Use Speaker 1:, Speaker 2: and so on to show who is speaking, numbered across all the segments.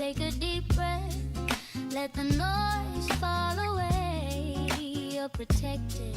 Speaker 1: take a deep breath. Let the noise fall away. You're protected.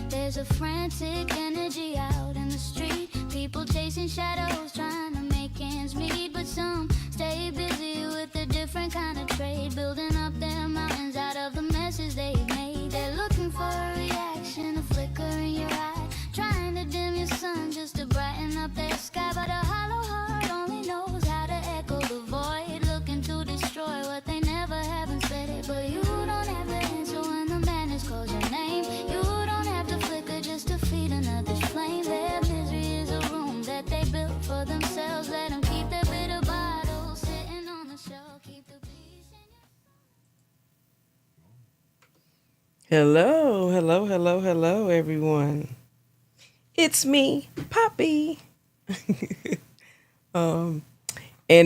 Speaker 1: There's a frantic energy out in the street. People chasing shadows, trying to make ends meet. But some stay busy with a different kind of trade, building up their mountains out of the messes they've made. They're looking for a reaction, a flicker in your eye, trying to dim your sun just to brighten up their sky. But a hollow heart only knows how to echo the void, looking to destroy what they never haven't said it. But you don't have the answer when the madness calls your name. You don't have to flicker just to feed another's flame. Their misery is a room that they built for themselves. Let them keep their bitter bottles sitting on the shelf. Keep the peace in your...
Speaker 2: Hello, everyone. It's me, Poppy. And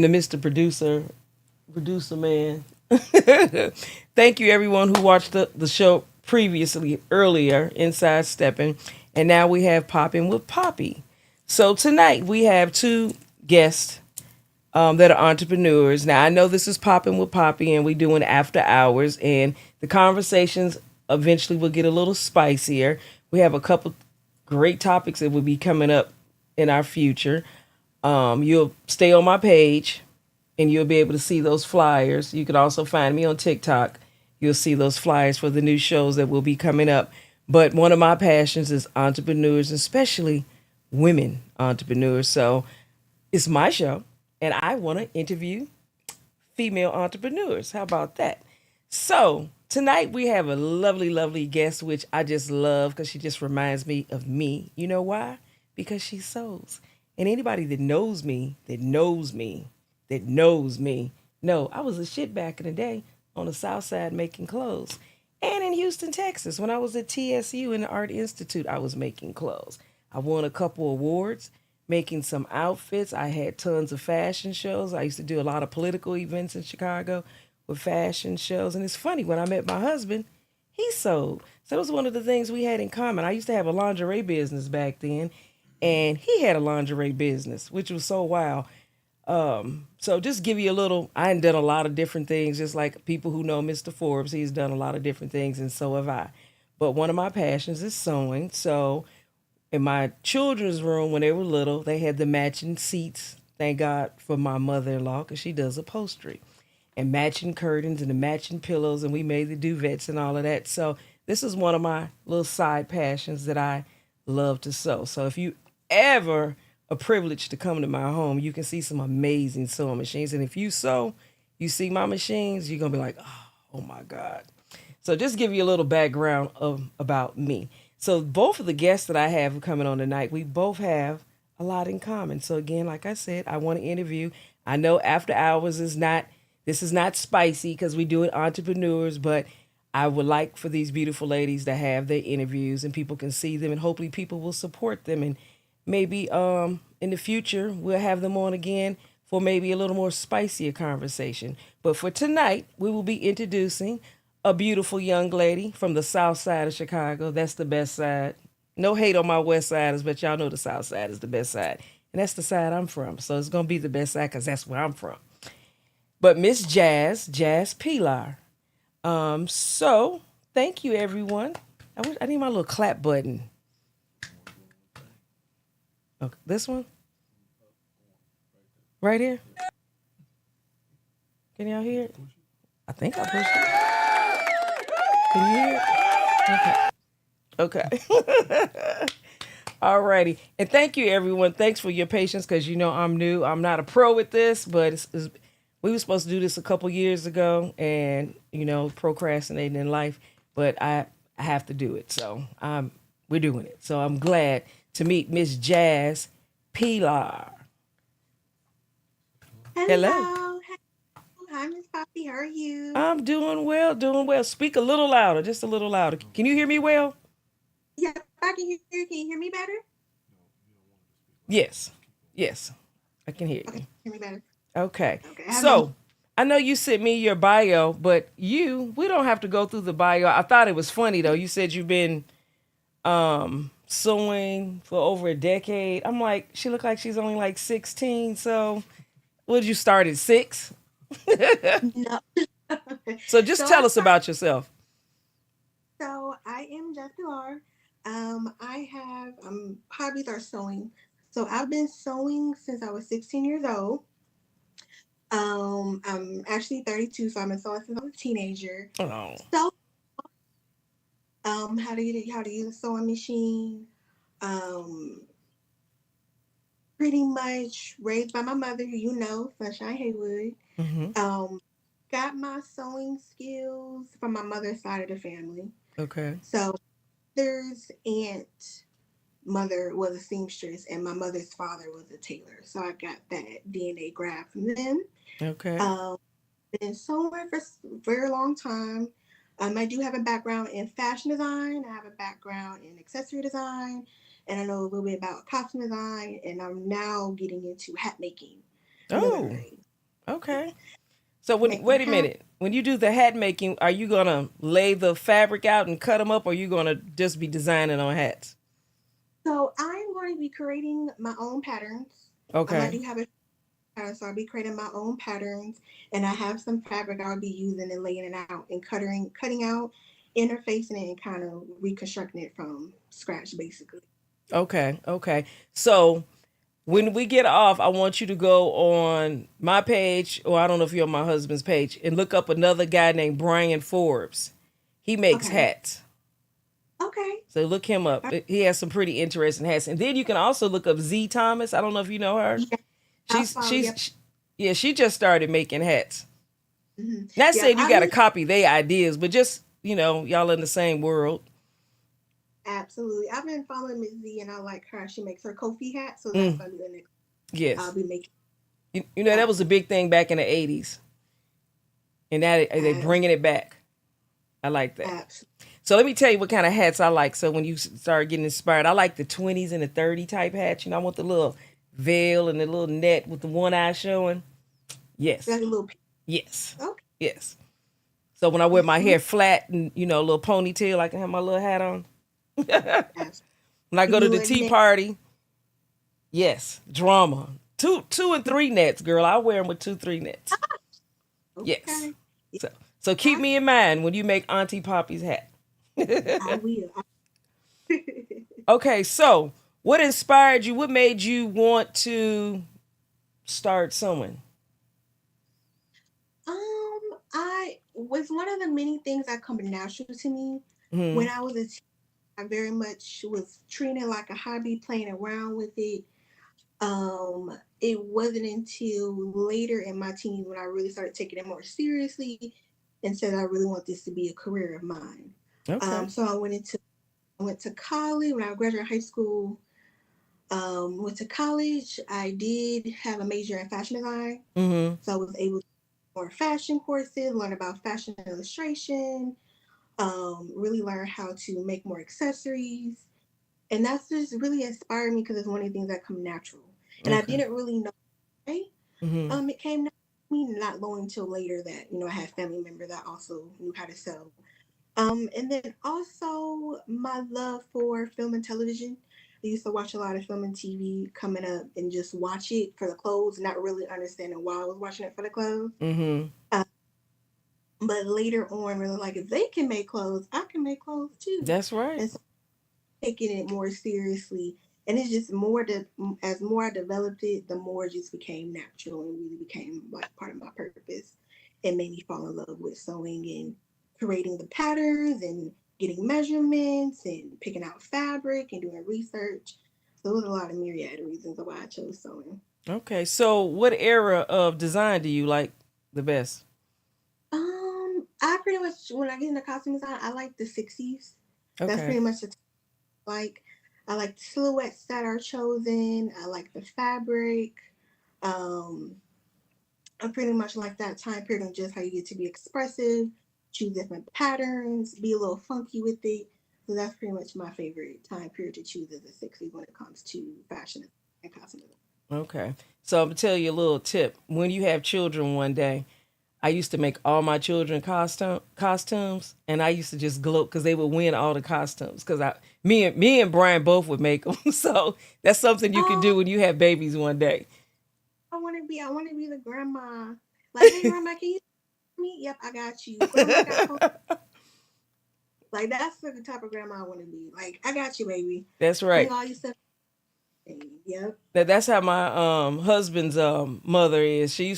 Speaker 2: the Mr. Producer man. Thank you, everyone who watched the show earlier, Inside Stepping. And now we have Popping with Poppy. So tonight we have two guests that are entrepreneurs. Now, I know this is Popping with Poppy, and we're doing after hours, and the conversations eventually will get a little spicier. We have a couple great topics that will be coming up in our future. You'll stay on my page, and you'll be able to see those flyers. You can also find me on TikTok. You'll see those flyers for the new shows that will be coming up. But one of my passions is entrepreneurs, especially women entrepreneurs. So it's my show, and I want to interview female entrepreneurs. How about that? So tonight we have a lovely, lovely guest, which I just love because she just reminds me of me. You know why? Because she sews. And anybody that knows me, no, I was a shit back in the day on the South Side making clothes. And in Houston, Texas, when I was at TSU in the Art Institute, I was making clothes. I won a couple awards making some outfits. I had tons of fashion shows. I used to do a lot of political events in Chicago with fashion shows. And it's funny, when I met my husband, he sewed. So it was one of the things we had in common. I used to have a lingerie business back then, and he had a lingerie business, which was so wild. So just give you a little, I had done a lot of different things, just like people who know Mr. Forbes, he's done a lot of different things, and so have I. But one of my passions is sewing. So in my children's room, when they were little, they had the matching seats. Thank God for my mother-in-law, because she does upholstery, and matching curtains and the matching pillows, and we made the duvets and all of that. So this is one of my little side passions that I love to sew. So if you ever a privilege to come to my home, you can see some amazing sewing machines. And if you sew, you see my machines, you're going to be like, oh my God. So just give you a little background about me. So both of the guests that I have coming on tonight, we both have a lot in common. So again, like I said, I want to interview. I know after hours this is not spicy because we do it entrepreneurs, but I would like for these beautiful ladies to have their interviews and people can see them, and hopefully people will support them. And maybe in the future, we'll have them on again for maybe a little more spicier conversation. But for tonight, we will be introducing a beautiful young lady from the South Side of Chicago. That's the best side. No hate on my West Siders, but y'all know the South Side is the best side. And that's the side I'm from. So it's going to be the best side because that's where I'm from. But Miss Jazz Pilar. So thank you, everyone. I need my little clap button. Okay, this one? Right here? Can y'all hear it? I think I pushed it. Can you hear it? Okay. All righty. And thank you, everyone. Thanks for your patience because, I'm new. I'm not a pro at this, but we were supposed to do this a couple years ago and, procrastinating in life. But I have to do it. So we're doing it. So I'm glad to meet Miss Jazz Pilar.
Speaker 3: Hello. Hi, Miss Poppy. How are you?
Speaker 2: I'm doing well. Speak a little louder, just a little louder. Can you hear me well?
Speaker 3: Yep, I can hear you. Can you hear me better?
Speaker 2: Yes, I can hear you.
Speaker 3: Okay, hear me better.
Speaker 2: Okay.
Speaker 3: Okay.
Speaker 2: So I know you sent me your bio, but we don't have to go through the bio. I thought it was funny though. You said you've been sewing for over a decade. I'm like, she looked like she's only like 16. So, what did you start at 6?
Speaker 3: No.
Speaker 2: So just
Speaker 3: So I
Speaker 2: tell us
Speaker 3: started.
Speaker 2: about yourself.
Speaker 3: So I am Jazz Pilar. I have hobbies are sewing. So I've been sewing since I was 16 years old. I'm actually 32, so I've been sewing since I was a teenager.
Speaker 2: Oh,
Speaker 3: So how to use a sewing machine. Um, Pretty much raised by my mother, Sunshine Haywood.
Speaker 2: hmm,
Speaker 3: Um, got my sewing skills from my mother's side of the family.
Speaker 2: okay,
Speaker 3: So there's aunt mother was a seamstress and my mother's father was a tailor. So I got that DNA grab from them.
Speaker 2: okay.
Speaker 3: Um, been sewing for a very long time. I do have a background in fashion design. I have a background in accessory design, and I know a little bit about costume design. And I'm now getting into hat making,
Speaker 2: Oh,
Speaker 3: millinery,
Speaker 2: okay. So
Speaker 3: making
Speaker 2: wait a
Speaker 3: hats.
Speaker 2: minute. When you do the hat making, are you gonna lay the fabric out and cut them up, or are you gonna just be designing on hats?
Speaker 3: So I'm going to be creating my own patterns. I
Speaker 2: Okay.
Speaker 3: do have a pattern, so I'll be creating my own patterns, and I have some fabric I'll be using and laying it out and cutting out, interfacing it, and kind of reconstructing it from scratch, basically.
Speaker 2: Okay. Okay. So when we get off, I want you to go on my page, or I don't know if you're on my husband's page, and look up another guy named Brian Forbes. He makes
Speaker 3: Okay.
Speaker 2: hats.
Speaker 3: Okay.
Speaker 2: So look him up. He has some pretty interesting hats. And then you can also look up Z Thomas. I don't know if you know her.
Speaker 3: Yeah, I'll
Speaker 2: She's
Speaker 3: follow.
Speaker 2: she's
Speaker 3: Yep.
Speaker 2: sh Yeah, she just started making hats. Not
Speaker 3: Yep.
Speaker 2: saying you got to copy their ideas, but just, y'all in the same world.
Speaker 3: Absolutely. I've been following Miss Z, and I like her. She makes her Kofi hat, so that's
Speaker 2: Mm,
Speaker 3: gonna be the next. I'll
Speaker 2: yes.
Speaker 3: be making.
Speaker 2: That was a
Speaker 3: Absolutely.
Speaker 2: big thing back in the 80s. And now they
Speaker 3: Ab-
Speaker 2: bringing it back. I like that.
Speaker 3: Absolutely.
Speaker 2: So let me tell you what kind of hats I like. So when you start getting inspired, I like the 20s and the 30 type hats. I want the little veil and the little net with the one eye showing. Yes.
Speaker 3: That's a little.
Speaker 2: Yes.
Speaker 3: Okay.
Speaker 2: Yes. So when I wear my
Speaker 3: Absolutely.
Speaker 2: hair flat and, a little ponytail, I can have my little hat on.
Speaker 3: Absolutely.
Speaker 2: When I go to
Speaker 3: You
Speaker 2: the
Speaker 3: and
Speaker 2: tea
Speaker 3: Nick.
Speaker 2: party, yes, drama. Two and three nets, girl. I wear them with 2, 3 nets. Yes.
Speaker 3: Okay. Yeah,
Speaker 2: So keep me in mind when you make Auntie Poppy's hat.
Speaker 3: I will.
Speaker 2: Okay, so what inspired you? What made you want to start sewing?
Speaker 3: I was one of the many things that come natural to me.
Speaker 2: Hmm.
Speaker 3: When I was a teen, I very much was treating it like a hobby, playing around with it. It wasn't until later in my teens when I really started taking it more seriously and said I really want this to be a career of mine.
Speaker 2: Okay.
Speaker 3: So I went to college when I graduated high school. Went to college. I did have a major in fashion design,
Speaker 2: Hmm.
Speaker 3: so I was able to do more fashion courses, learn about fashion illustration, really learn how to make more accessories, and that's just really inspired me because it's one of the things that come natural. And I
Speaker 2: Okay.
Speaker 3: didn't really know why
Speaker 2: Hmm.
Speaker 3: it came natural to me, not long until later that I had family member that also knew how to sew. And then also my love for film and television. I used to watch a lot of film and TV coming up and just watch it for the clothes, not really understanding why I was watching it for the clothes.
Speaker 2: Hmm.
Speaker 3: Uh, but later on, really like if they can make clothes, I can make clothes too.
Speaker 2: That's right.
Speaker 3: And so taking it more seriously. And it's just more to as more I developed it, the more it just became natural and really became like part of my purpose. It made me fall in love with sewing and creating the patterns and getting measurements and picking out fabric and doing research. So it was a lot of myriad reasons why I chose sewing.
Speaker 2: Okay. So what era of design do you like the best?
Speaker 3: I pretty much when I get into costume design, I like the 60s. That's
Speaker 2: Okay.
Speaker 3: pretty much the like. I like the silhouettes that are chosen. I like the fabric. Um, I pretty much like that time period and just how you get to be expressive, choose different patterns, be a little funky with it. So that's pretty much my favorite time period to choose as the 60s when it comes to fashion and costume.
Speaker 2: Okay. So I'm gonna tell you a little tip. When you have children one day, I used to make all my children costumes, and I used to just gloat because they would win all the costumes. Because me and Brian both would make them. So that's something you can
Speaker 3: Oh,
Speaker 2: do when you have babies one day.
Speaker 3: I want to be the grandma. Like, hey, grandma, can you me? Yep, I got you. Grandma, I got phone. Like, that's the type of grandma I want to be. Like, I got you, baby.
Speaker 2: That's
Speaker 3: Bring
Speaker 2: right.
Speaker 3: all your stuff. Yep.
Speaker 2: That's how my husband's mother is. She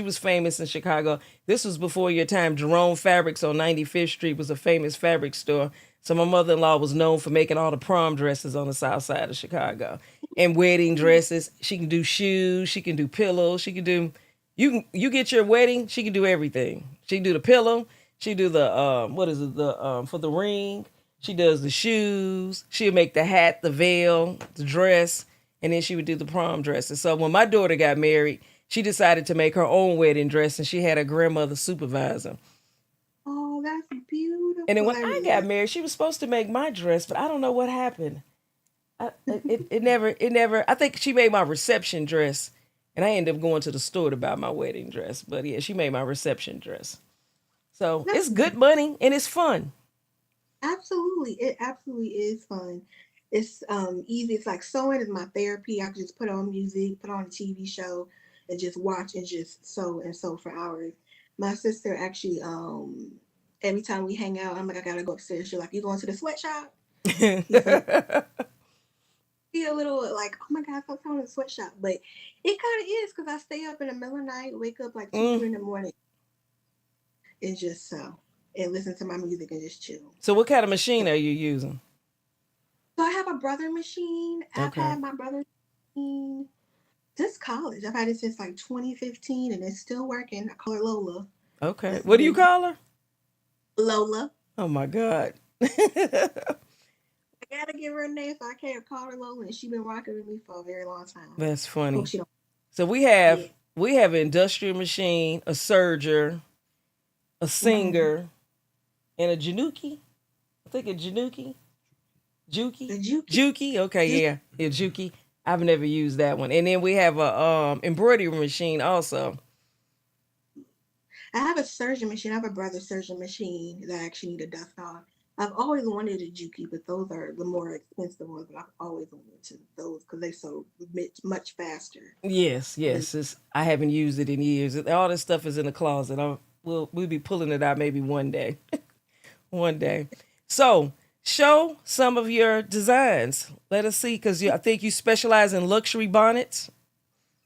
Speaker 2: was famous in Chicago. This was before your time. Jerome Fabrics on 95th Street was a famous fabric store. So my mother-in-law was known for making all the prom dresses on the south side of Chicago and wedding dresses. She can do shoes, she can do pillows, she can do you get your wedding, she can do everything. She can do the pillow, she do the what is it, the for the ring. She does the shoes, she'll make the hat, the veil, the dress, and then she would do the prom dresses. So when my daughter got married, she decided to make her own wedding dress, and she had her grandmother supervisor.
Speaker 3: Oh, that's
Speaker 2: And then
Speaker 3: beautiful.
Speaker 2: when
Speaker 3: I
Speaker 2: I
Speaker 3: really
Speaker 2: got
Speaker 3: like.
Speaker 2: married, she was supposed to make my dress, but I don't know what happened. It never. I think she made my reception dress, and I ended up going to the store to buy my wedding dress. But yeah, she made my reception dress. So
Speaker 3: That's
Speaker 2: it's good money and it's fun.
Speaker 3: absolutely. It absolutely is fun. It's easy. It's like sewing is my therapy. I can just put on music, put on a TV show, and just watch and just sew and sew for hours. My sister actually every time we hang out, I'm like, I gotta go upstairs. She's like, you going to the sweatshop? You finna be a little like, oh my god, stop going to the sweatshop. But it kind of is because I stay up in the middle of the night, wake up like two,
Speaker 2: Mm.
Speaker 3: 3 in the morning, and just sew and listen to my music and just chill.
Speaker 2: So what kind of machine are you using?
Speaker 3: So I have a brother machine. I've
Speaker 2: Okay.
Speaker 3: had my brother machine since college. I've had it since like 2015 and it's still working. I call her Lola.
Speaker 2: Okay.
Speaker 3: That's the
Speaker 2: What do you
Speaker 3: baby.
Speaker 2: call her?
Speaker 3: Lola.
Speaker 2: Oh my God.
Speaker 3: I gotta give her a name, so I can't call her Lola, and she's been rocking with me for a very long time.
Speaker 2: That's
Speaker 3: Hope
Speaker 2: funny.
Speaker 3: she don't.
Speaker 2: So
Speaker 3: Yeah.
Speaker 2: we have an industrial machine, a serger, a
Speaker 3: Mm-hmm.
Speaker 2: singer, and a januki. I think a januki.
Speaker 3: The
Speaker 2: Juki?
Speaker 3: Juki.
Speaker 2: Juki? Okay,
Speaker 3: Juki.
Speaker 2: yeah, Juki. I've never used that one. And then we have a embroidery machine also.
Speaker 3: I have a surgeon machine. I have a brother surgeon machine that I actually need to dust off. I've always wanted a Juki, but those are the more expensive ones. But I've always wanted to those because they so much faster.
Speaker 2: Yes,
Speaker 3: Than,
Speaker 2: yes. I haven't used it in years. All this stuff is in the closet. We'll be pulling it out maybe one day. One day. So show some of your designs. Let us see, because I think you specialize in luxury bonnets.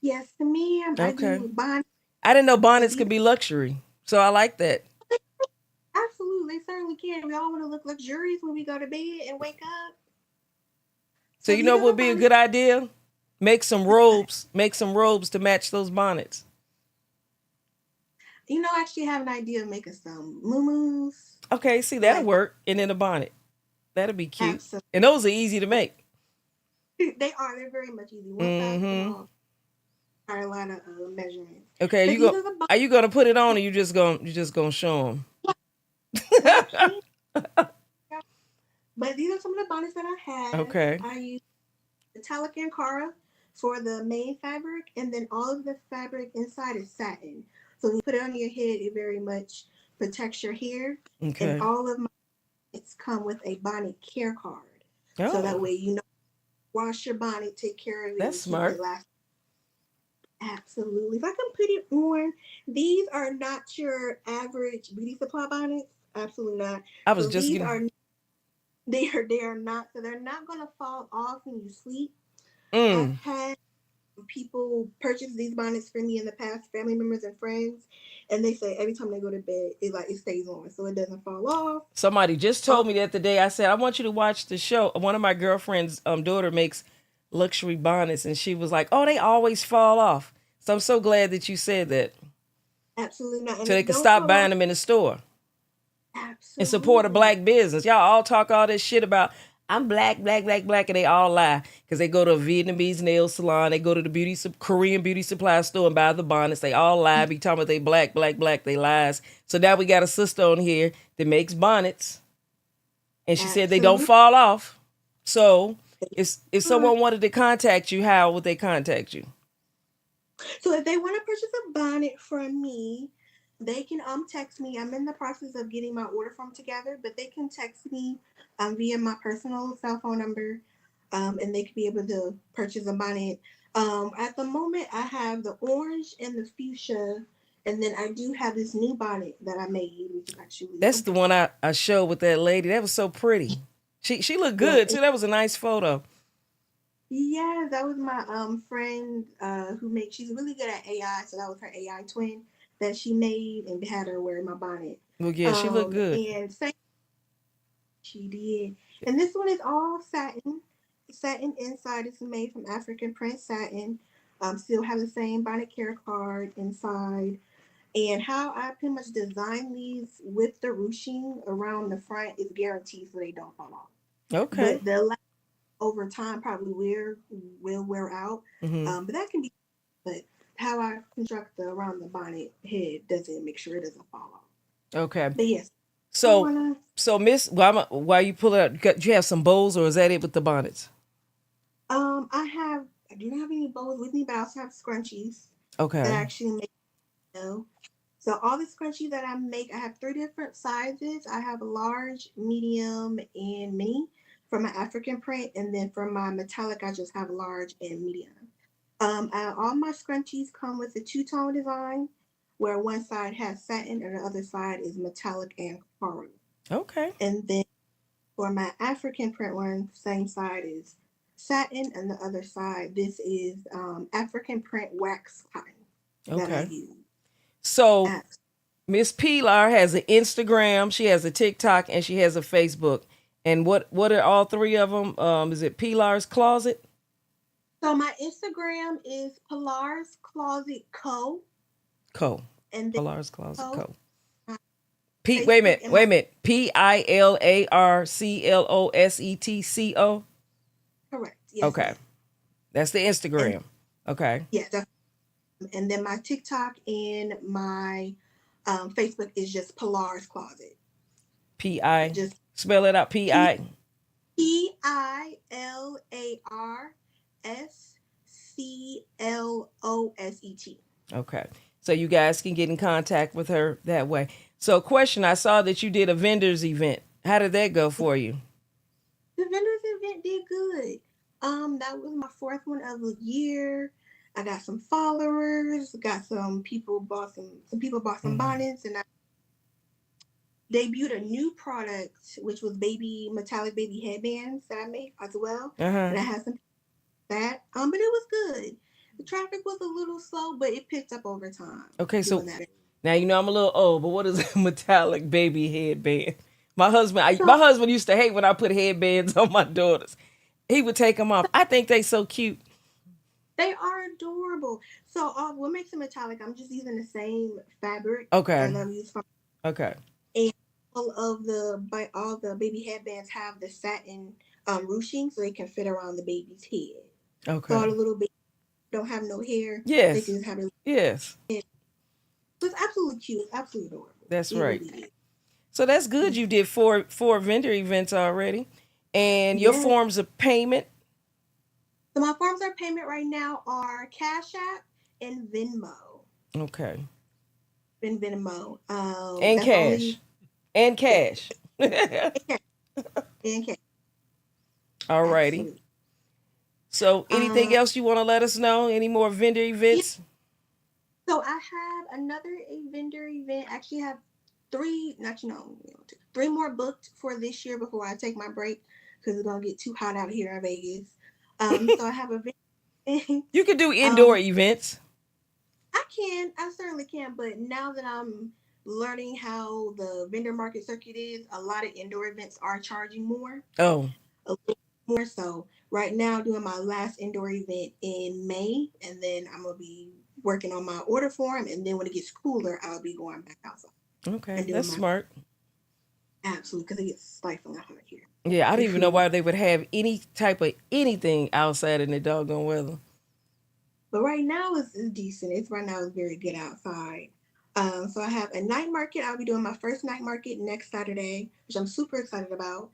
Speaker 3: yes, ma'am. I
Speaker 2: Okay.
Speaker 3: do bond.
Speaker 2: I didn't know
Speaker 3: So
Speaker 2: bonnets
Speaker 3: these
Speaker 2: could be luxury. So I like that.
Speaker 3: absolutely, they certainly can. We all want to look luxurious when we go to bed and wake up.
Speaker 2: So
Speaker 3: So
Speaker 2: you
Speaker 3: these
Speaker 2: know
Speaker 3: are
Speaker 2: what
Speaker 3: the
Speaker 2: would be a
Speaker 3: bonnets.
Speaker 2: good idea? Make some
Speaker 3: What's that?
Speaker 2: robes. Make some robes to match those bonnets.
Speaker 3: I actually have an idea of making some muumuus.
Speaker 2: Okay, see, that'll
Speaker 3: Like,
Speaker 2: work. And then a bonnet. That'll be cute.
Speaker 3: absolutely.
Speaker 2: And those are easy to make.
Speaker 3: They are. They're very much easy. One size fit
Speaker 2: Mm-hmm.
Speaker 3: all. Are a lot of measurements.
Speaker 2: Okay,
Speaker 3: But these are the
Speaker 2: are you gonna put it on, or you just gonna show them?
Speaker 3: actually. But these are some of the bonnets that I have.
Speaker 2: Okay.
Speaker 3: I use metallic Ankara for the main fabric, and then all of the fabric inside is satin. So when you put it on your head, it very much protects your hair. And
Speaker 2: Okay.
Speaker 3: all of my bonnets come with a bonnet care card. So that
Speaker 2: Oh,
Speaker 3: way wash your bonnet, take care of it,
Speaker 2: that's
Speaker 3: and keep it
Speaker 2: smart.
Speaker 3: lasting. Absolutely. If I can put it on, these are not your average beauty supply bonnets. Absolutely not.
Speaker 2: I was
Speaker 3: So
Speaker 2: just
Speaker 3: these
Speaker 2: getting.
Speaker 3: are they are not, so they're not gonna fall off when you sleep. I've
Speaker 2: Mm.
Speaker 3: had people purchase these bonnets for me in the past, family members and friends, and they say every time they go to bed, it stays on, so it doesn't fall off.
Speaker 2: Somebody just
Speaker 3: Oh,
Speaker 2: told me that the day I said I want you to watch the show. One of my girlfriend's daughter makes luxury bonnets, and she was like, "Oh, they always fall off." So I'm so glad that you said that,
Speaker 3: absolutely not, and
Speaker 2: so they
Speaker 3: they
Speaker 2: can
Speaker 3: don't
Speaker 2: stop
Speaker 3: fall off.
Speaker 2: buying them in the store and support a
Speaker 3: Absolutely,
Speaker 2: black business. Y'all all talk all this shit about I'm black, black, black, black, and they all lie because they go to a Vietnamese nail salon, they go to the Korean beauty supply store and buy the bonnets. They all lie, be talking about they black, black, black. They lies. So now we got a sister on here that makes bonnets, and she said they don't
Speaker 3: absolutely.
Speaker 2: fall off. So if someone wanted to contact you, how would they contact you?
Speaker 3: So if they want to purchase a bonnet from me, they can text me. I'm in the process of getting my order form together, but they can text me via my personal cell phone number, and they could be able to purchase a bonnet. At the moment, I have the orange and the fuchsia And then I do have this new bonnet that I made, which is actually
Speaker 2: That's the one I showed with that lady. That was so pretty. She looked
Speaker 3: yeah,
Speaker 2: good too. That was a nice photo.
Speaker 3: yeah, that was my friend who made. She's really good at AI, so that was her AI twin that she made and had her wear my bonnet.
Speaker 2: Well, yeah, she looked good.
Speaker 3: And same she did. And this one is all satin. Satin inside is made from African print satin. Still have the same bonnet care card inside. And how I pretty much design these with the ruching around the front is guaranteed so they don't fall off.
Speaker 2: Okay.
Speaker 3: But the last over time probably will wear out.
Speaker 2: Hmm.
Speaker 3: But that can be, but how I construct the around the bonnet head doesn't make sure it doesn't fall off.
Speaker 2: Okay.
Speaker 3: But yes, I
Speaker 2: So
Speaker 3: wanna
Speaker 2: Miss, while you pull it out, do you have some bows or is that it with the bonnets?
Speaker 3: I do not have any bows with me, but I also have scrunchies that I
Speaker 2: Okay.
Speaker 3: actually make. So all the scrunchies that I make, I have three different sizes. I have a large, medium, and mini for my African print, and then for my metallic, I just have large and medium. All my scrunchies come with a two-tone design, where one side has satin and the other side is metallic and coral.
Speaker 2: Okay.
Speaker 3: And then for my African print one, same side is satin, and the other side, this is African print wax cotton that I
Speaker 2: Okay.
Speaker 3: use.
Speaker 2: So
Speaker 3: At
Speaker 2: Miss Pilar has an Instagram, she has a TikTok, and she has a Facebook. And what are all three of them? Is it Pilar's Closet?
Speaker 3: So my Instagram is Pilar's Closet Co.
Speaker 2: Co.
Speaker 3: And then
Speaker 2: Pilar's Closet
Speaker 3: Co.
Speaker 2: Co.
Speaker 3: My
Speaker 2: P. Wait a
Speaker 3: Facebook
Speaker 2: minute.
Speaker 3: and
Speaker 2: Wait
Speaker 3: my
Speaker 2: a minute. PILARCLOSETCO.
Speaker 3: correct. Yes,
Speaker 2: Okay.
Speaker 3: ma'am.
Speaker 2: That's the
Speaker 3: And
Speaker 2: Instagram. Okay.
Speaker 3: yeah, and then my TikTok and my Facebook is just Pilar's Closet.
Speaker 2: P.I.
Speaker 3: Just
Speaker 2: Spell it out.
Speaker 3: P
Speaker 2: P.I.
Speaker 3: PILARSCLOSET.
Speaker 2: Okay. So you guys can get in contact with her that way. So, question, I saw that you did a vendors event. How did that go for you?
Speaker 3: The vendors event did good. That was my fourth one of the year. I got some followers. Got some people bought some
Speaker 2: Hmm.
Speaker 3: bonnets, and I debuted a new product, which was metallic baby headbands that I made as well.
Speaker 2: Uh-huh.
Speaker 3: And I had some that. But it was good. The traffic was a little slow, but it picked up over time
Speaker 2: Okay,
Speaker 3: doing
Speaker 2: so
Speaker 3: that.
Speaker 2: now you know I'm a little old, but what is a metallic baby headband? My
Speaker 3: So
Speaker 2: husband used to hate when I put headbands on my daughters. He would take them off. I think they so cute.
Speaker 3: they are adorable. So what makes it metallic? I'm just using the same fabric
Speaker 2: Okay.
Speaker 3: as I've used for
Speaker 2: Okay.
Speaker 3: and all the baby headbands have the satin ruching so they can fit around the baby's head. So all
Speaker 2: Okay.
Speaker 3: the little babies don't have no hair, they
Speaker 2: Yes.
Speaker 3: can just have their
Speaker 2: Yes.
Speaker 3: head. So it's absolutely cute. It's absolutely adorable.
Speaker 2: That's
Speaker 3: It
Speaker 2: right.
Speaker 3: really
Speaker 2: So that's good.
Speaker 3: is.
Speaker 2: You did four vendor events already, and your
Speaker 3: Yes.
Speaker 2: forms of payment.
Speaker 3: So my forms of payment right now are Cash App and Venmo.
Speaker 2: Okay.
Speaker 3: Venmo.
Speaker 2: And
Speaker 3: That's
Speaker 2: cash.
Speaker 3: only
Speaker 2: And
Speaker 3: yeah,
Speaker 2: cash.
Speaker 3: and cash. And cash.
Speaker 2: Alrighty.
Speaker 3: Absolutely.
Speaker 2: So anything
Speaker 3: Um,
Speaker 2: else you want to let us know? Any more vendor
Speaker 3: yeah.
Speaker 2: events?
Speaker 3: So I have another vendor event. I actually have three, not two, three more booked for this year before I take my break because it's gonna get too hot out here in Vegas. So I have a vendor.
Speaker 2: You could do indoor
Speaker 3: um,
Speaker 2: events.
Speaker 3: I certainly can, but now that I'm learning how the vendor market circuit is, a lot of indoor events are charging more,
Speaker 2: Oh,
Speaker 3: a little more. So right now, doing my last indoor event in May, and then I'm gonna be working on my order form, and then when it gets cooler, I'll be going back outside
Speaker 2: okay.
Speaker 3: and doing
Speaker 2: That's
Speaker 3: my
Speaker 2: smart.
Speaker 3: absolute because it gets stifling hot here.
Speaker 2: Yeah, I don't
Speaker 3: It
Speaker 2: even know
Speaker 3: really,
Speaker 2: why they would have any type of anything outside in the doggone weather.
Speaker 3: but right now it's decent. It's right now it's very good outside. So I have a night market. I'll be doing my first night market next Saturday, which I'm super excited about.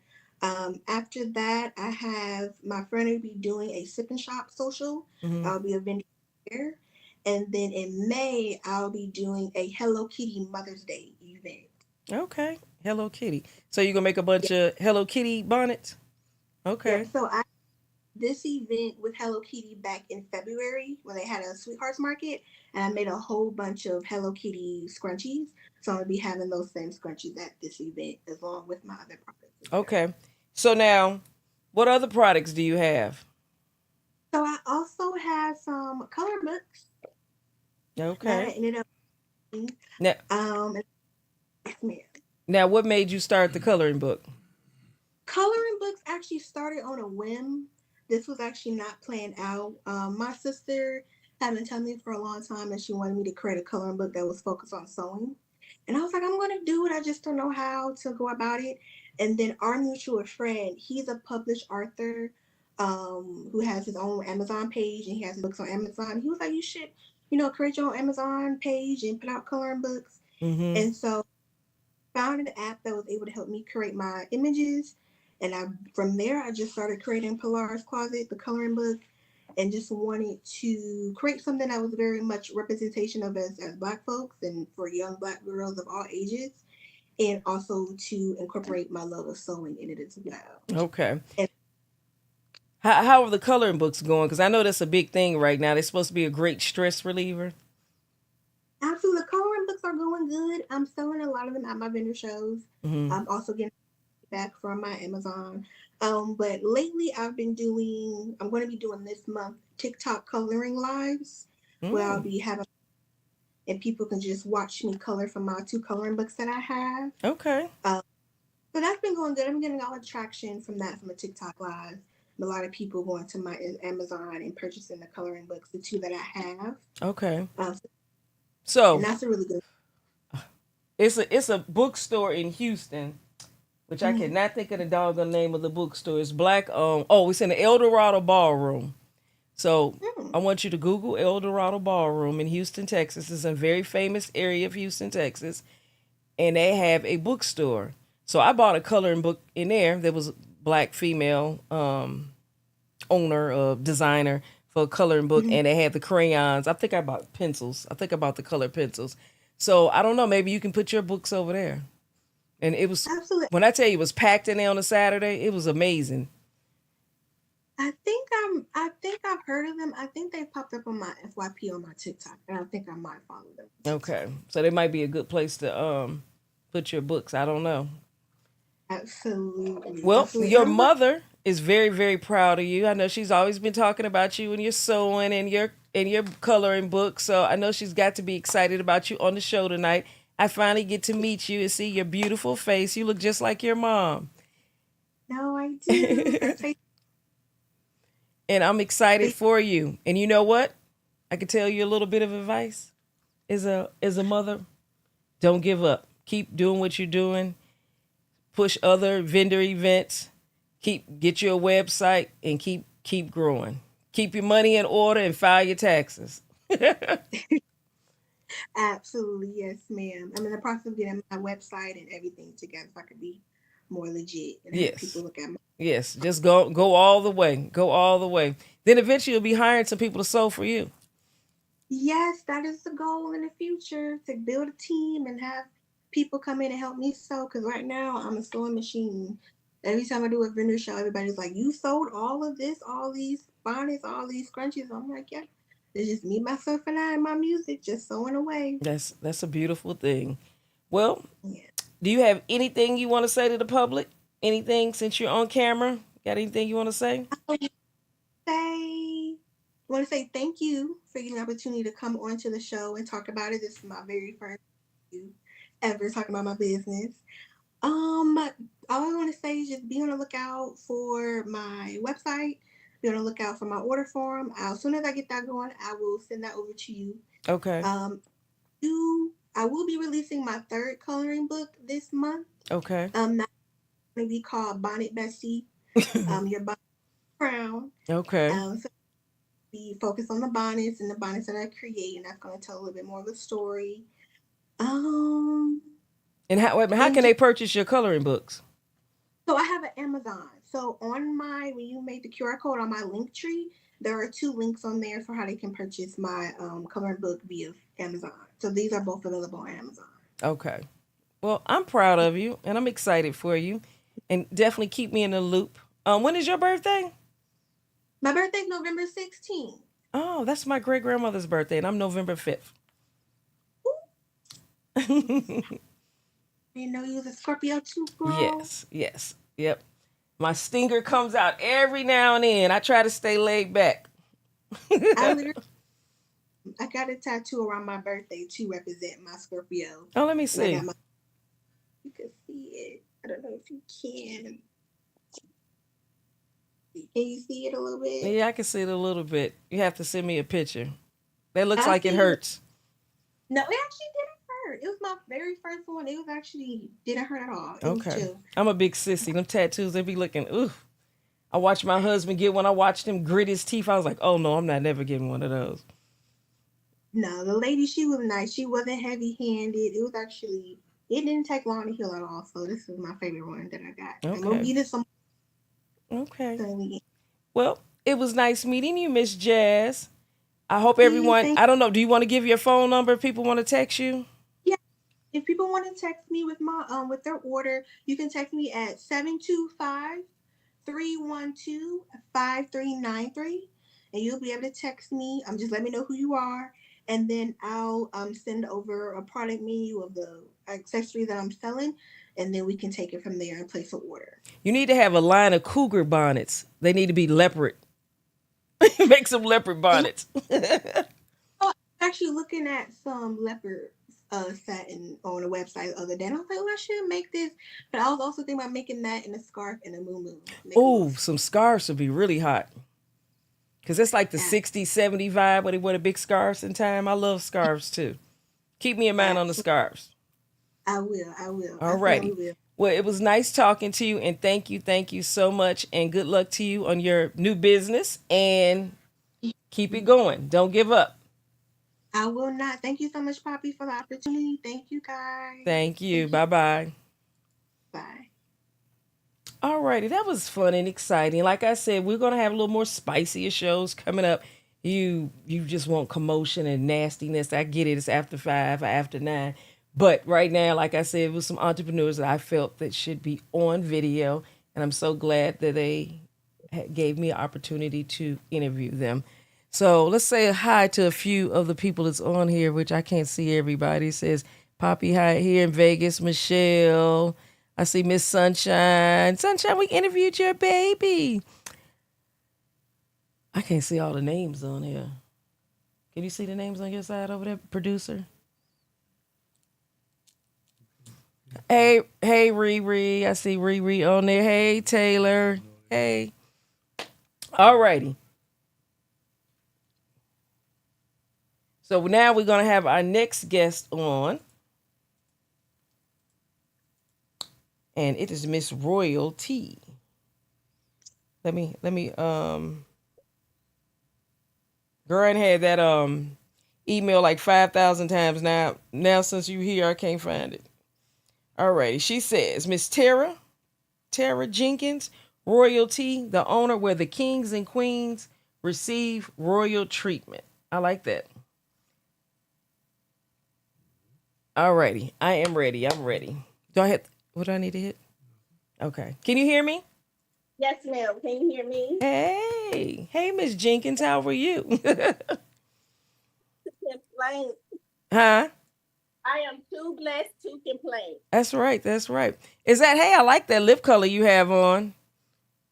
Speaker 3: After that, I have my friend will be doing a sip and shop social.
Speaker 2: Hmm.
Speaker 3: I'll be a vendor there. And then in May, I'll be doing a Hello Kitty Mother's Day event.
Speaker 2: Okay. Hello Kitty. So you gonna make a bunch
Speaker 3: Yeah,
Speaker 2: of Hello Kitty bonnets?
Speaker 3: yeah.
Speaker 2: Okay.
Speaker 3: So I this event with Hello Kitty back in February when they had a Sweethearts Market, and I made a whole bunch of Hello Kitty scrunchies. So I'm gonna be having those same scrunchies at this event, along with my other products as well.
Speaker 2: Okay. So now, what other products do you have?
Speaker 3: So I also have some color books that I
Speaker 2: Okay.
Speaker 3: ended up doing.
Speaker 2: Now,
Speaker 3: And yes, ma'am.
Speaker 2: now, what made you start the coloring book?
Speaker 3: Coloring books actually started on a whim. This was actually not planned out. My sister had been telling me for a long time that she wanted me to create a coloring book that was focused on sewing. And I was like, I'm going to do it. I just don't know how to go about it. And then our mutual friend, he's a published author who has his own Amazon page and he has his books on Amazon. He was like, you should, create your own Amazon page and put out coloring books.
Speaker 2: Mm-hmm.
Speaker 3: And so found an app that was able to help me create my images. And from there I just started creating Pilar's Closet, the coloring book, and just wanted to create something that was very much representation of us as Black folks and for young Black girls of all ages, and also to incorporate my love of sewing in it as well.
Speaker 2: Okay.
Speaker 3: And
Speaker 2: How are the coloring books going? Because I know that's a big thing right now. They're supposed to be a great stress reliever.
Speaker 3: absolutely, the coloring books are going good. I'm selling a lot of them at my vendor shows.
Speaker 2: Mm-hmm.
Speaker 3: I'm also getting back from my Amazon. But lately I'm going to be doing this month TikTok coloring lives where I'll
Speaker 2: Mm.
Speaker 3: be having, and people can just watch me color from my two coloring books that I have.
Speaker 2: Okay.
Speaker 3: Um, so that's been going good. I'm getting all the traction from that from the TikTok live. A lot of people going to my Amazon and purchasing the coloring books, the two that I have.
Speaker 2: Okay.
Speaker 3: And
Speaker 2: So
Speaker 3: that's a really good.
Speaker 2: it's a bookstore in Houston, which I
Speaker 3: Mm,
Speaker 2: cannot think of the doggone name of the bookstore. It's black. Oh, it's in the El Dorado Ballroom. So
Speaker 3: mm,
Speaker 2: I want you to Google El Dorado Ballroom in Houston, Texas. It's a very famous area of Houston, Texas, and they have a bookstore. So I bought a coloring book in there. There was a black female owner, designer for a coloring book,
Speaker 3: mm.
Speaker 2: and they had the crayons. I think I bought pencils. I think I bought the color pencils. So I don't know. Maybe you can put your books over there. And it was,
Speaker 3: Absolutely.
Speaker 2: when I tell you it was packed in there on a Saturday, it was amazing.
Speaker 3: I think I've heard of them. I think they popped up on my FYP on my TikTok, and I think I might follow them on TikTok.
Speaker 2: Okay, so they might be a good place to put your books. I don't know.
Speaker 3: Absolutely,
Speaker 2: Well,
Speaker 3: absolutely. And
Speaker 2: your
Speaker 3: I'm
Speaker 2: mother is very, very proud of you. I know she's always been talking about you and your sewing and your coloring book. So I know she's got to be excited about you on the show tonight. I finally get to meet you and see your beautiful face. You look just like your mom.
Speaker 3: no, I do. Her face,
Speaker 2: And I'm excited for you. And you know what? I can tell you a little bit of advice. As a mother, don't give up. Keep doing what you're doing. Push other vendor events. Get you a website and keep growing. Keep your money in order and file your taxes.
Speaker 3: absolutely, yes, ma'am. I'm in the process of getting my website and everything together so I could be more legit and have
Speaker 2: Yes.
Speaker 3: people look at my.
Speaker 2: Yes. Just go all the way. Go all the way. Then eventually you'll be hiring some people to sew for you.
Speaker 3: Yes, that is the goal in the future to build a team and have people come in and help me sew. Because right now I'm a sewing machine. Every time I do a vendor show, everybody's like, "You sold all of this, all these bonnets, all these scrunchies." I'm like, "Yeah, it's just me, myself, and I, and my music, just sewing away."
Speaker 2: That's a beautiful thing. Well,
Speaker 3: Yeah.
Speaker 2: do you have anything you want to say to the public? Anything since you're on camera? Got anything you want to say?
Speaker 3: Say, I want to say thank you for getting the opportunity to come onto the show and talk about it. This is my very first interview ever talking about my business. All I want to say is just be on the lookout for my website. Be on the lookout for my order form. As soon as I get that going, I will send that over to you.
Speaker 2: Okay.
Speaker 3: Um, I will be releasing my third coloring book this month.
Speaker 2: Okay.
Speaker 3: That's going to be called Bonnet Bestie. Your bonnet crown.
Speaker 2: Okay.
Speaker 3: So be focused on the bonnets and the bonnets that I create, and that's going to tell a little bit more of a story. Um,
Speaker 2: And how
Speaker 3: and
Speaker 2: can they purchase your coloring books?
Speaker 3: So I have an Amazon. So when you made the QR code on my link tree, there are two links on there for how they can purchase my coloring book via Amazon. So these are both available on Amazon.
Speaker 2: Okay. Well, I'm proud of you and I'm excited for you. And definitely keep me in the loop. When is your birthday?
Speaker 3: My birthday's November 16th.
Speaker 2: Oh, that's my great grandmother's birthday, and I'm November 5th.
Speaker 3: Didn't know you was a Scorpio too, girl.
Speaker 2: Yes, yes, yep. My stinger comes out every now and then. I try to stay laid back.
Speaker 3: I literally, I got a tattoo around my birthday to represent my Scorpio.
Speaker 2: Oh, let me
Speaker 3: And I
Speaker 2: see.
Speaker 3: got my, you can see it. I don't know if you can. Can you see it a little bit?
Speaker 2: Yeah, I can see it a little bit. You have to send me a picture. That looks
Speaker 3: I
Speaker 2: like it
Speaker 3: see
Speaker 2: hurts.
Speaker 3: No, it actually didn't hurt. It was my very first one. It was actually didn't hurt at all. It was
Speaker 2: Okay.
Speaker 3: chill.
Speaker 2: I'm a big sissy. Them tattoos, they be looking, ooh. I watched my husband get one. I watched him grit his teeth. I was like, oh no, I'm not never getting one of those.
Speaker 3: No, the lady, she was nice. She wasn't heavy handed. It was actually, it didn't take long to heal at all. So this is my favorite one that I got. I'm gonna
Speaker 2: Okay.
Speaker 3: get it some.
Speaker 2: Okay.
Speaker 3: So
Speaker 2: Well, it was nice meeting you, Miss Jazz. I hope
Speaker 3: yeah,
Speaker 2: everyone,
Speaker 3: thank
Speaker 2: I don't know, do you want to give your phone number if people want to text you?
Speaker 3: yeah. If people want to text me with my with their order, you can text me at 725-312-5393, and you'll be able to text me. Just let me know who you are, and then I'll send over a product menu of the accessories that I'm selling, and then we can take it from there and place an order.
Speaker 2: You need to have a line of cougar bonnets. They need to be leopard. Make some leopard bonnets.
Speaker 3: Oh, I'm actually looking at some leopard satin on a website the other day, and I was like, oh, I should make this. But I was also thinking about making that in a scarf and a moo.
Speaker 2: Oh, some scarves would be really hot. Because it's like the
Speaker 3: Yeah.
Speaker 2: 60, 70 vibe where they wear the big scarves in time. I love scarves too. Keep me in mind on the scarves.
Speaker 3: I will. I will. I
Speaker 2: Alrighty.
Speaker 3: certainly will.
Speaker 2: Well, it was nice talking to you, and thank you so much, and good luck to you on your new business, and keep it going. Don't give up.
Speaker 3: I will not. Thank you so much, Poppy, for the opportunity. Thank you, guys.
Speaker 2: Thank you.
Speaker 3: Thank you.
Speaker 2: Bye-bye.
Speaker 3: Bye.
Speaker 2: Alrighty, that was fun and exciting. Like I said, we're gonna have a little more spicier shows coming up. You just want commotion and nastiness. I get it. It's after 5 or after 9. But right now, like I said, it was some entrepreneurs that I felt that should be on video. And I'm so glad that they gave me an opportunity to interview them. So let's say hi to a few of the people that's on here, which I can't see everybody. It says Poppy hi here in Vegas, Michelle. I see Miss Sunshine. Sunshine, we interviewed your baby. I can't see all the names on here. Can you see the names on your side over there, producer? Hey, Riri. I see Riri on there. Hey, Taylor. Hey. Alrighty. So now we're going to have our next guest on. And it is Miss Royalty. Let me girl, I had that email like 5,000 times now. Now since you here, I can't find it. Alrighty. She says, Miss Tara Jenkins, Royalty, the owner where the kings and queens receive royal treatment. I like that. Alrighty. I am ready. I'm ready. Do I hit what do I need to hit? Okay. Can you hear me?
Speaker 4: Yes, ma'am. Can you hear me?
Speaker 2: Hey. Hey, Miss Jenkins, how are you?
Speaker 4: Complain.
Speaker 2: Huh?
Speaker 4: I am too blessed to complain.
Speaker 2: That's right. That's right. Is that, hey, I like that lip color you have on.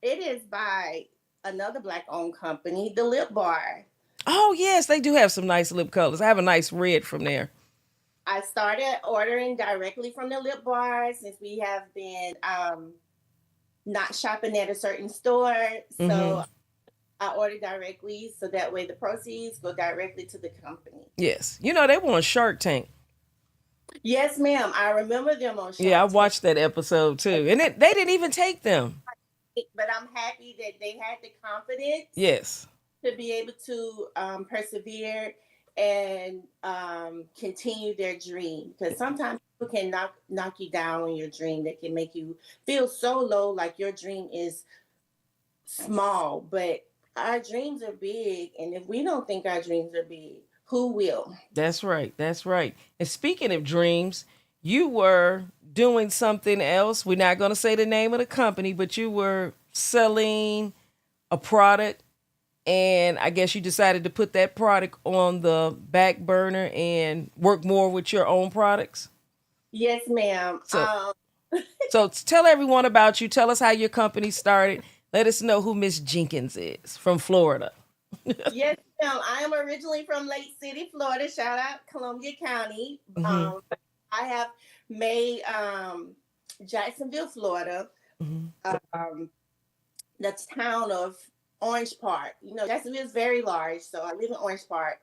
Speaker 4: It is by another Black-owned company, the Lip Bar.
Speaker 2: Oh, yes, they do have some nice lip colors. I have a nice red from there.
Speaker 4: I started ordering directly from the Lip Bar since we have been not shopping at a certain store. So I order directly so that way the proceeds go directly to the company.
Speaker 2: Yes. You know, they were on Shark Tank.
Speaker 4: Yes, ma'am. I remember them on Shark
Speaker 2: Yeah, I
Speaker 4: Tank.
Speaker 2: watched that episode too. And they didn't even take them.
Speaker 4: But I'm happy that they had the confidence.
Speaker 2: Yes.
Speaker 4: To be able to persevere and continue their dream, because sometimes people can knock you down on your dream. That can make you feel so low, like your dream is small. But our dreams are big, and if we don't think our dreams are big, who will?
Speaker 2: That's right. That's right. And speaking of dreams, you were doing something else. We're not going to say the name of the company, but you were selling a product and I guess you decided to put that product on the back burner and work more with your own products.
Speaker 4: Yes, ma'am.
Speaker 2: So, so tell everyone about you. Tell us how your company started. Let us know who Miss Jenkins is from Florida.
Speaker 4: Yes, ma'am. I am originally from Lake City, Florida. Shout out Columbia County.
Speaker 2: Mm-hmm.
Speaker 4: I have made Jacksonville, Florida,
Speaker 2: Mm-hmm.
Speaker 4: um, the town of Orange Park. You know, Jacksonville is very large, so I live in Orange Park.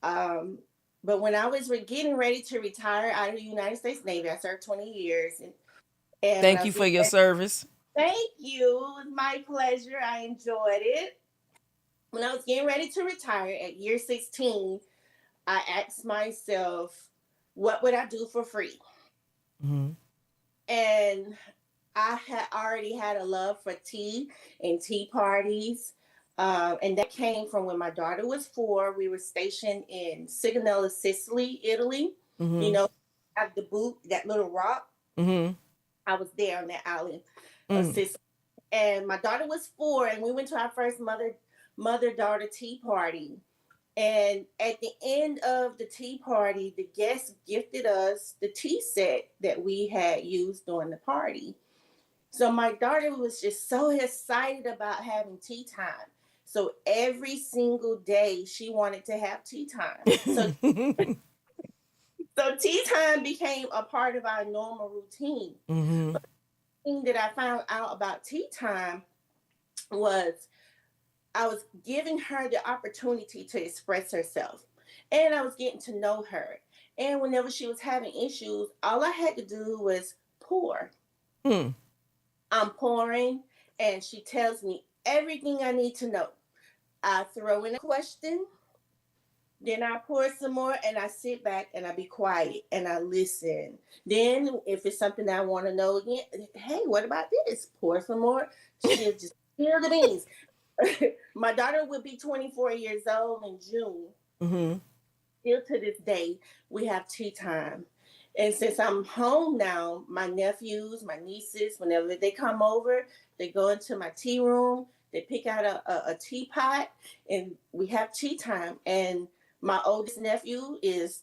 Speaker 4: Um, but when I was getting ready to retire out of the United States Navy, I served 20 years, and when I
Speaker 2: Thank
Speaker 4: was
Speaker 2: you for
Speaker 4: getting
Speaker 2: your
Speaker 4: ready,
Speaker 2: service.
Speaker 4: thank you, it was my pleasure. I enjoyed it. When I was getting ready to retire at year 16, I asked myself, what would I do for free?
Speaker 2: Mm-hmm.
Speaker 4: And I had already had a love for tea and tea parties. And that came from when my daughter was 4. We were stationed in Sigonella, Sicily, Italy. You
Speaker 2: Mm-hmm.
Speaker 4: know, have the boot, that little rock.
Speaker 2: Mm-hmm.
Speaker 4: I was there on that island of
Speaker 2: Mm.
Speaker 4: Sicily. And my daughter was 4, and we went to our first mother-daughter tea party. And at the end of the tea party, the guests gifted us the tea set that we had used during the party. So my daughter was just so excited about having tea time. So every single day she wanted to have tea time. So tea time became a part of our normal routine.
Speaker 2: Mm-hmm.
Speaker 4: But the thing that I found out about tea time was I was giving her the opportunity to express herself. And I was getting to know her. And whenever she was having issues, all I had to do was pour.
Speaker 2: Mm.
Speaker 4: I'm pouring, and she tells me everything I need to know. I throw in a question, then I pour some more, and I sit back and I be quiet and I listen. Then, if it's something that I want to know again, hey, what about this? Pour some more. She'll just spill the beans. My daughter will be 24 years old in June.
Speaker 2: Mm-hmm.
Speaker 4: Still to this day, we have tea time. And since I'm home now, my nephews, my nieces, whenever they come over, they go into my tea room, they pick out a teapot, and we have tea time. And my oldest nephew is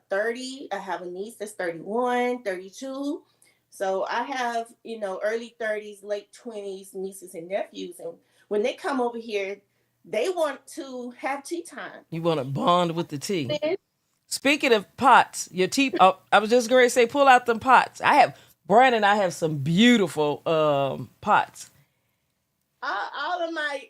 Speaker 4: 30. I have a niece that's 31, 32. So I have, early 30s, late 20s nieces and nephews. And when they come over here, they want to have tea time.
Speaker 2: You want to bond with the tea. Speaking of pots, your tea. Oh, I was just going to say, pull out them pots. Brandon. I have some beautiful pots.
Speaker 4: All of my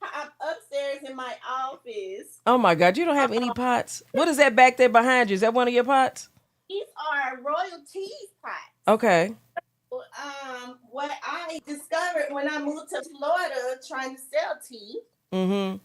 Speaker 4: I'm upstairs in my office.
Speaker 2: Oh my God, you don't have any pots. What is that back there behind you? Is that one of your pots?
Speaker 4: These are royalties pots.
Speaker 2: Okay.
Speaker 4: What I discovered when I moved to Florida trying to sell tea,
Speaker 2: Mm-hmm.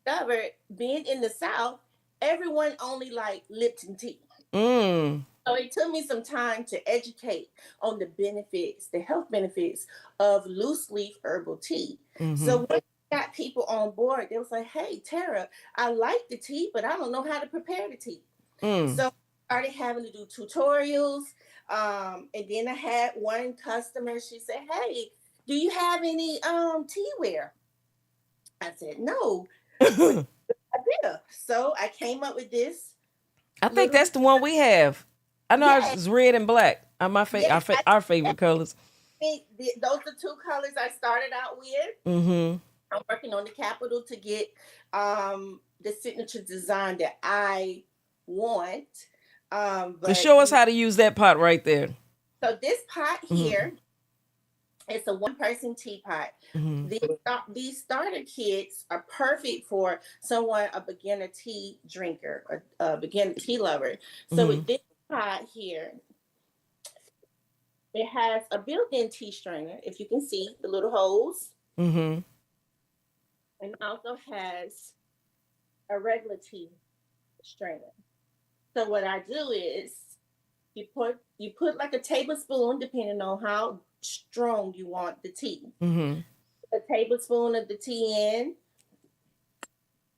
Speaker 4: discovered being in the South, everyone only like Lipton tea.
Speaker 2: Mm.
Speaker 4: So it took me some time to educate on the benefits, the health benefits of loose leaf herbal tea.
Speaker 2: Mm-hmm.
Speaker 4: So when I got people on board, they was like, hey, Tara, I like the tea, but I don't know how to prepare the tea.
Speaker 2: Mm.
Speaker 4: So I started having to do tutorials. And then I had one customer, she said, hey, do you have any teaware? I said, no, but I did. So I came up with this
Speaker 2: I think
Speaker 4: little,
Speaker 2: that's the one we have. I know
Speaker 4: yeah,
Speaker 2: it's red and black.
Speaker 4: yes,
Speaker 2: Our favorite colors.
Speaker 4: those are 2 colors I started out with.
Speaker 2: Mm-hmm.
Speaker 4: I'm working on the capital to get the signature design that I want.
Speaker 2: So
Speaker 4: But
Speaker 2: show us how to use that pot right there.
Speaker 4: so this pot
Speaker 2: Mm-hmm.
Speaker 4: here, it's a 1-person teapot.
Speaker 2: Mm-hmm.
Speaker 4: These starter kits are perfect for someone, a beginner tea drinker, a beginner tea lover. So
Speaker 2: Mm-hmm.
Speaker 4: with this pot here, it has a built-in tea strainer, if you can see the little holes,
Speaker 2: Mm-hmm.
Speaker 4: and also has a regular tea strainer. So what I do is you put like a tablespoon, depending on how strong you want the tea.
Speaker 2: Mm-hmm.
Speaker 4: A tablespoon of the tea in.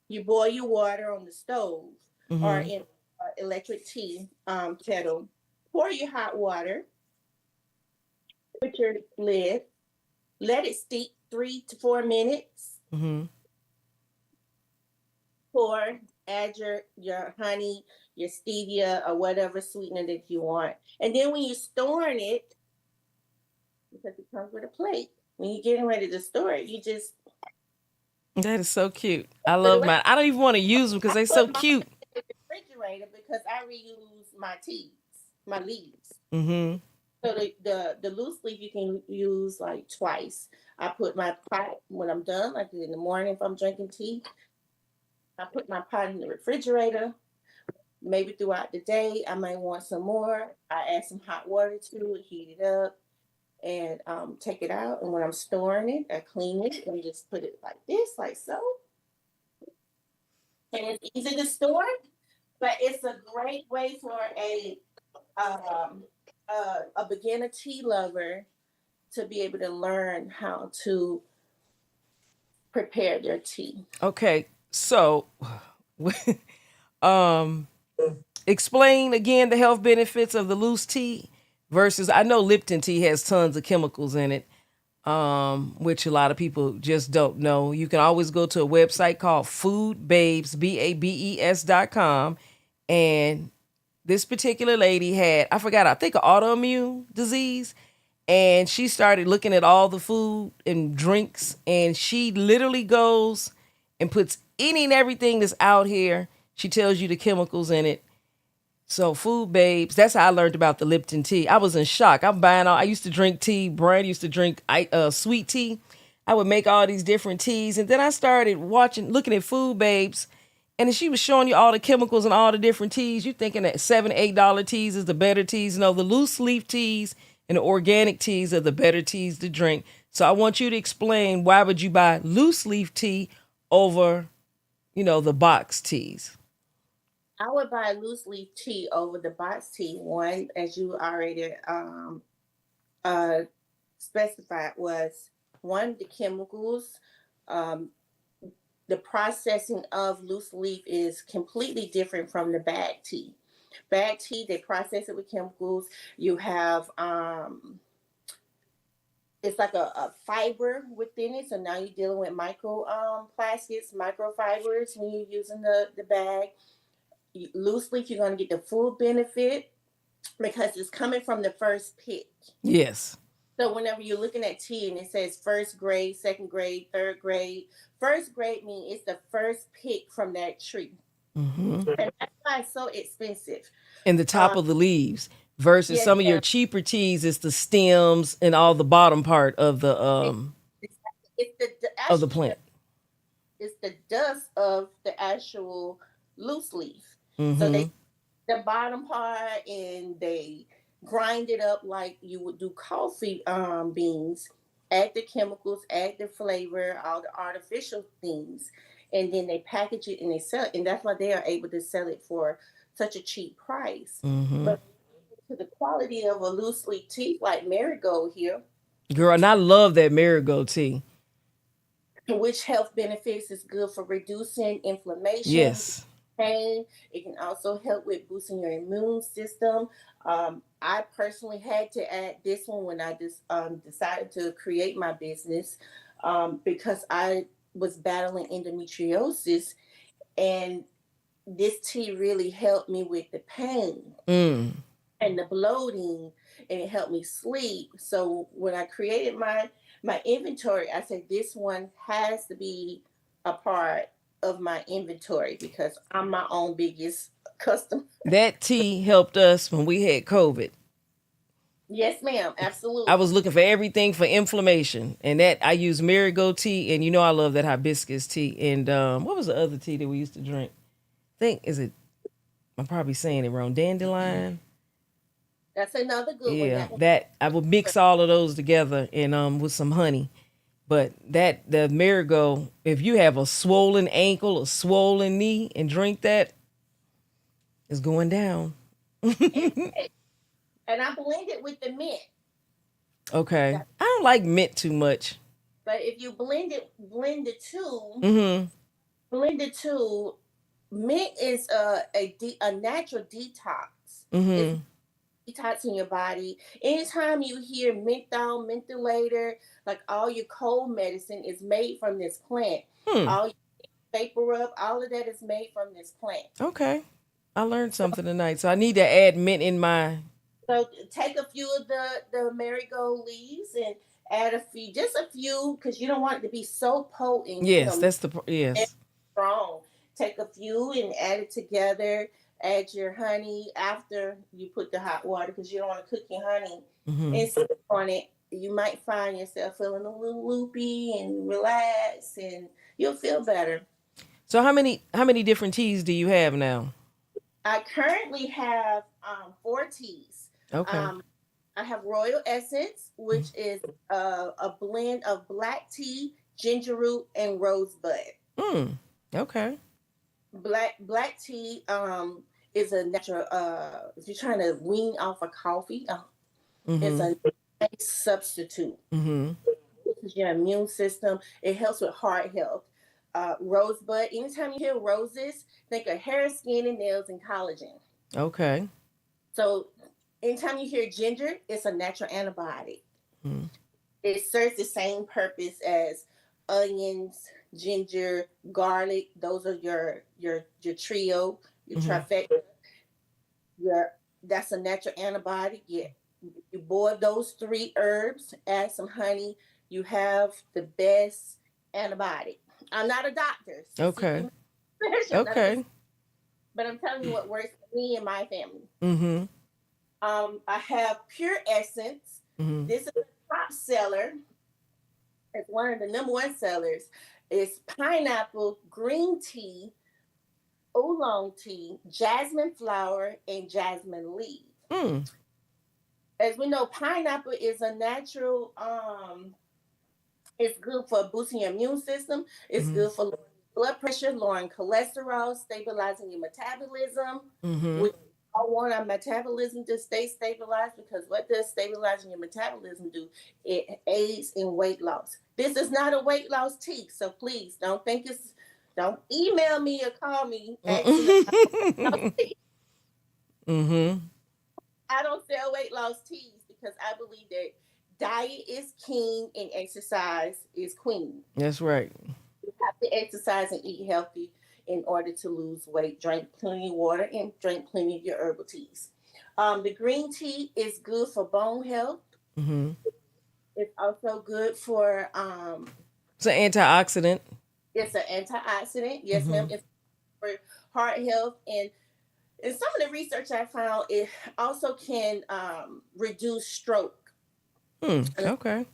Speaker 4: You boil your water on the stove or
Speaker 2: Mm-hmm.
Speaker 4: in electric tea kettle. Pour your hot water. Put your lid. Let it steep 3 to 4 minutes.
Speaker 2: Mm-hmm.
Speaker 4: Pour, add your honey, your stevia, or whatever sweetener that you want. And then when you're storing it, because it comes with a plate, when you're getting ready to store it, you just
Speaker 2: That is so cute. I
Speaker 4: put it
Speaker 2: love
Speaker 4: away.
Speaker 2: mine. I don't even want to use them because
Speaker 4: I
Speaker 2: they're so
Speaker 4: put mine
Speaker 2: cute.
Speaker 4: in the refrigerator because I reuse my teas, my leaves.
Speaker 2: Mm-hmm.
Speaker 4: So the loose leaf you can use like twice. I put my pot when I'm done, like in the morning if I'm drinking tea. I put my pot in the refrigerator. Maybe throughout the day, I might want some more. I add some hot water to it, heat it up, and take it out. And when I'm storing it, I clean it and just put it like this, like so. And it's easy to store, but it's a great way for um, a beginner tea lover to be able to learn how to prepare their tea.
Speaker 2: Okay, so um, explain again the health benefits of the loose tea versus I know Lipton tea has tons of chemicals in it, which a lot of people just don't know. You can always go to a website called foodbabes, BABES.com. And this particular lady had, I forgot, I think an autoimmune disease. And she started looking at all the food and drinks. And she literally goes and puts any and everything that's out here. She tells you the chemicals in it. So food babes, that's how I learned about the Lipton tea. I was in shock. I'm buying all. I used to drink tea. Brian used to drink sweet tea. I would make all these different teas, and then I started looking at food babes, and she was showing you all the chemicals and all the different teas. You thinking that $7, $8 teas is the better teas? No, the loose leaf teas and the organic teas are the better teas to drink. So I want you to explain why would you buy loose leaf tea over, the box teas.
Speaker 4: I would buy loose leaf tea over the box tea. One, as you already uh, specified, was one, the chemicals. Um, the processing of loose leaf is completely different from the bag tea. Bag tea, they process it with chemicals. You have it's like a fiber within it. So now you're dealing with micro plastics, microfibers when you're using the bag. Loose leaf, you're going to get the full benefit because it's coming from the first pick.
Speaker 2: Yes.
Speaker 4: So whenever you're looking at tea and it says first grade, second grade, third grade, first grade means it's the first pick from that tree.
Speaker 2: Mm-hmm.
Speaker 4: And that's why it's so expensive.
Speaker 2: In the top of the leaves versus
Speaker 4: Yes,
Speaker 2: some of your
Speaker 4: ma'am.
Speaker 2: cheaper teas, it's the stems and all the bottom part of the
Speaker 4: It's
Speaker 2: of the
Speaker 4: actually
Speaker 2: plant.
Speaker 4: it's the dust of the actual loose leaf. So
Speaker 2: Mm-hmm.
Speaker 4: they the bottom part and they grind it up like you would do coffee beans, add the chemicals, add the flavor, all the artificial things, and then they package it and they sell it. And that's why they are able to sell it for such a cheap price.
Speaker 2: Mm-hmm.
Speaker 4: But to the quality of a loose leaf tea like Marigold here,
Speaker 2: Girl, and I love that marigold tea.
Speaker 4: which health benefits is good for reducing inflammation,
Speaker 2: Yes.
Speaker 4: pain. It can also help with boosting your immune system. I personally had to add this one when I just decided to create my business because I was battling endometriosis, and this tea really helped me with the pain
Speaker 2: Mm.
Speaker 4: and the bloating, and it helped me sleep. So when I created my inventory, I said this one has to be a part of my inventory because I'm my own biggest customer.
Speaker 2: That tea helped us when we had COVID.
Speaker 4: Yes, ma'am,
Speaker 2: I
Speaker 4: absolutely.
Speaker 2: was looking for everything for inflammation, and that I use marigold tea, and I love that hibiscus tea. And what was the other tea that we used to drink? I think is it? I'm probably saying it wrong. Dandelion.
Speaker 4: That's another good one.
Speaker 2: Yeah,
Speaker 4: That one.
Speaker 2: that I would mix all of those together and with some honey. But that the marigold, if you have a swollen ankle or swollen knee and drink that, it's going down.
Speaker 4: And, and I blend it with the mint.
Speaker 2: Okay, I don't like mint too much.
Speaker 4: But if you
Speaker 2: Mm-hmm.
Speaker 4: blend it too, mint is a natural detox. It's
Speaker 2: Mm-hmm.
Speaker 4: detoxing your body. Anytime you hear menthol, mentholator, like all your cold medicine is made from this plant.
Speaker 2: Hmm.
Speaker 4: All your vapor rub, all of that is made from this plant.
Speaker 2: Okay. I learned something tonight. So I need to add mint in my.
Speaker 4: So take a few of the marigold leaves and add a few, just a few, because you don't want it to be so potent.
Speaker 2: Yes, that's the.
Speaker 4: It's
Speaker 2: Yes.
Speaker 4: strong. Take a few and add it together. Add your honey after you put the hot water because you don't want to cook your honey
Speaker 2: Hmm.
Speaker 4: and sip on it. You might find yourself feeling a little loopy and relaxed, and you'll feel better.
Speaker 2: So how many different teas do you have now?
Speaker 4: I currently have 4 teas.
Speaker 2: Okay.
Speaker 4: Um, I have Royal Essence, which is a blend of black tea, ginger root, and rosebud.
Speaker 2: Hmm. Okay.
Speaker 4: Black tea is a natural. If you're trying to wean off of coffee, it's
Speaker 2: Mm-hmm.
Speaker 4: a nice substitute.
Speaker 2: Mm-hmm.
Speaker 4: Boosts your immune system. It helps with heart health. Rosebud. Anytime you hear roses, think of hair, skin, and nails, and collagen.
Speaker 2: Okay.
Speaker 4: So, anytime you hear ginger, it's a natural antibiotic.
Speaker 2: Mm-hmm.
Speaker 4: It serves the same purpose as onions, ginger, garlic. Those are your trio, your
Speaker 2: Mm-hmm.
Speaker 4: trifecta. Your That's a natural antibiotic. You boil those 3 herbs, add some honey. You have the best antibiotic. I'm not a doctor, so seek
Speaker 2: Okay.
Speaker 4: your medical
Speaker 2: Okay.
Speaker 4: but I'm telling you what works for me and my family.
Speaker 2: Mm-hmm.
Speaker 4: I have Pure Essence.
Speaker 2: Mm-hmm.
Speaker 4: This is a top seller. It's one of the number one sellers. It's pineapple, green tea, oolong tea, jasmine flower, and jasmine leaf.
Speaker 2: Mm.
Speaker 4: As we know, pineapple is a natural. It's good for boosting your immune system. It's
Speaker 2: Mm-hmm.
Speaker 4: good for lowering blood pressure, lowering cholesterol, stabilizing your metabolism.
Speaker 2: Mm-hmm.
Speaker 4: We all want our metabolism to stay stabilized because what does stabilizing your metabolism do? It aids in weight loss. This is not a weight loss tea, so please don't email me or call me asking about
Speaker 2: Mm-hmm.
Speaker 4: tea.
Speaker 2: Mm-hmm.
Speaker 4: I don't sell weight loss teas because I believe that diet is king and exercise is queen.
Speaker 2: That's right.
Speaker 4: You have to exercise and eat healthy in order to lose weight. Drink plenty of water and drink plenty of your herbal teas. The green tea is good for bone health.
Speaker 2: Mm-hmm.
Speaker 4: It's also good for
Speaker 2: It's an antioxidant.
Speaker 4: it's an antioxidant. Yes, ma'am.
Speaker 2: Mm-hmm.
Speaker 4: It's for heart health and in some of the research I found, it also can reduce stroke.
Speaker 2: Hmm. Okay.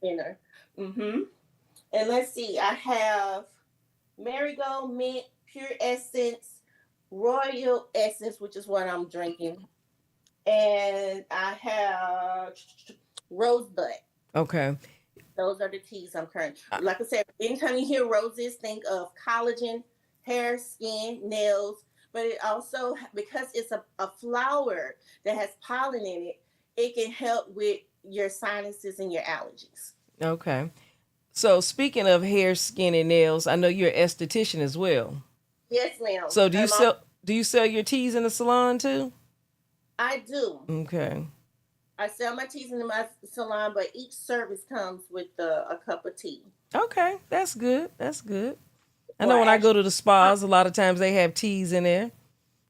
Speaker 4: Inner. Mm-hmm. And let's see, I have Marigold Mint, Pure Essence, Royal Essence, which is what I'm drinking, and I have Rosebud.
Speaker 2: Okay.
Speaker 4: Those are the teas I'm currently.
Speaker 2: Uh,
Speaker 4: Like I said, anytime you hear roses, think of collagen, hair, skin, nails. But it also, because it's a flower that has pollen in it, it can help with your sinuses and your allergies.
Speaker 2: Okay. So speaking of hair, skin, and nails, I know you're an esthetician as well.
Speaker 4: Yes, ma'am.
Speaker 2: So do you sell your teas in the salon too?
Speaker 4: I do.
Speaker 2: Okay.
Speaker 4: I sell my teas in my salon, but each service comes with a cup of tea.
Speaker 2: Okay. That's good. That's good. I
Speaker 4: Or
Speaker 2: know when I go
Speaker 4: actually,
Speaker 2: to the spas, a lot of times they have teas in there.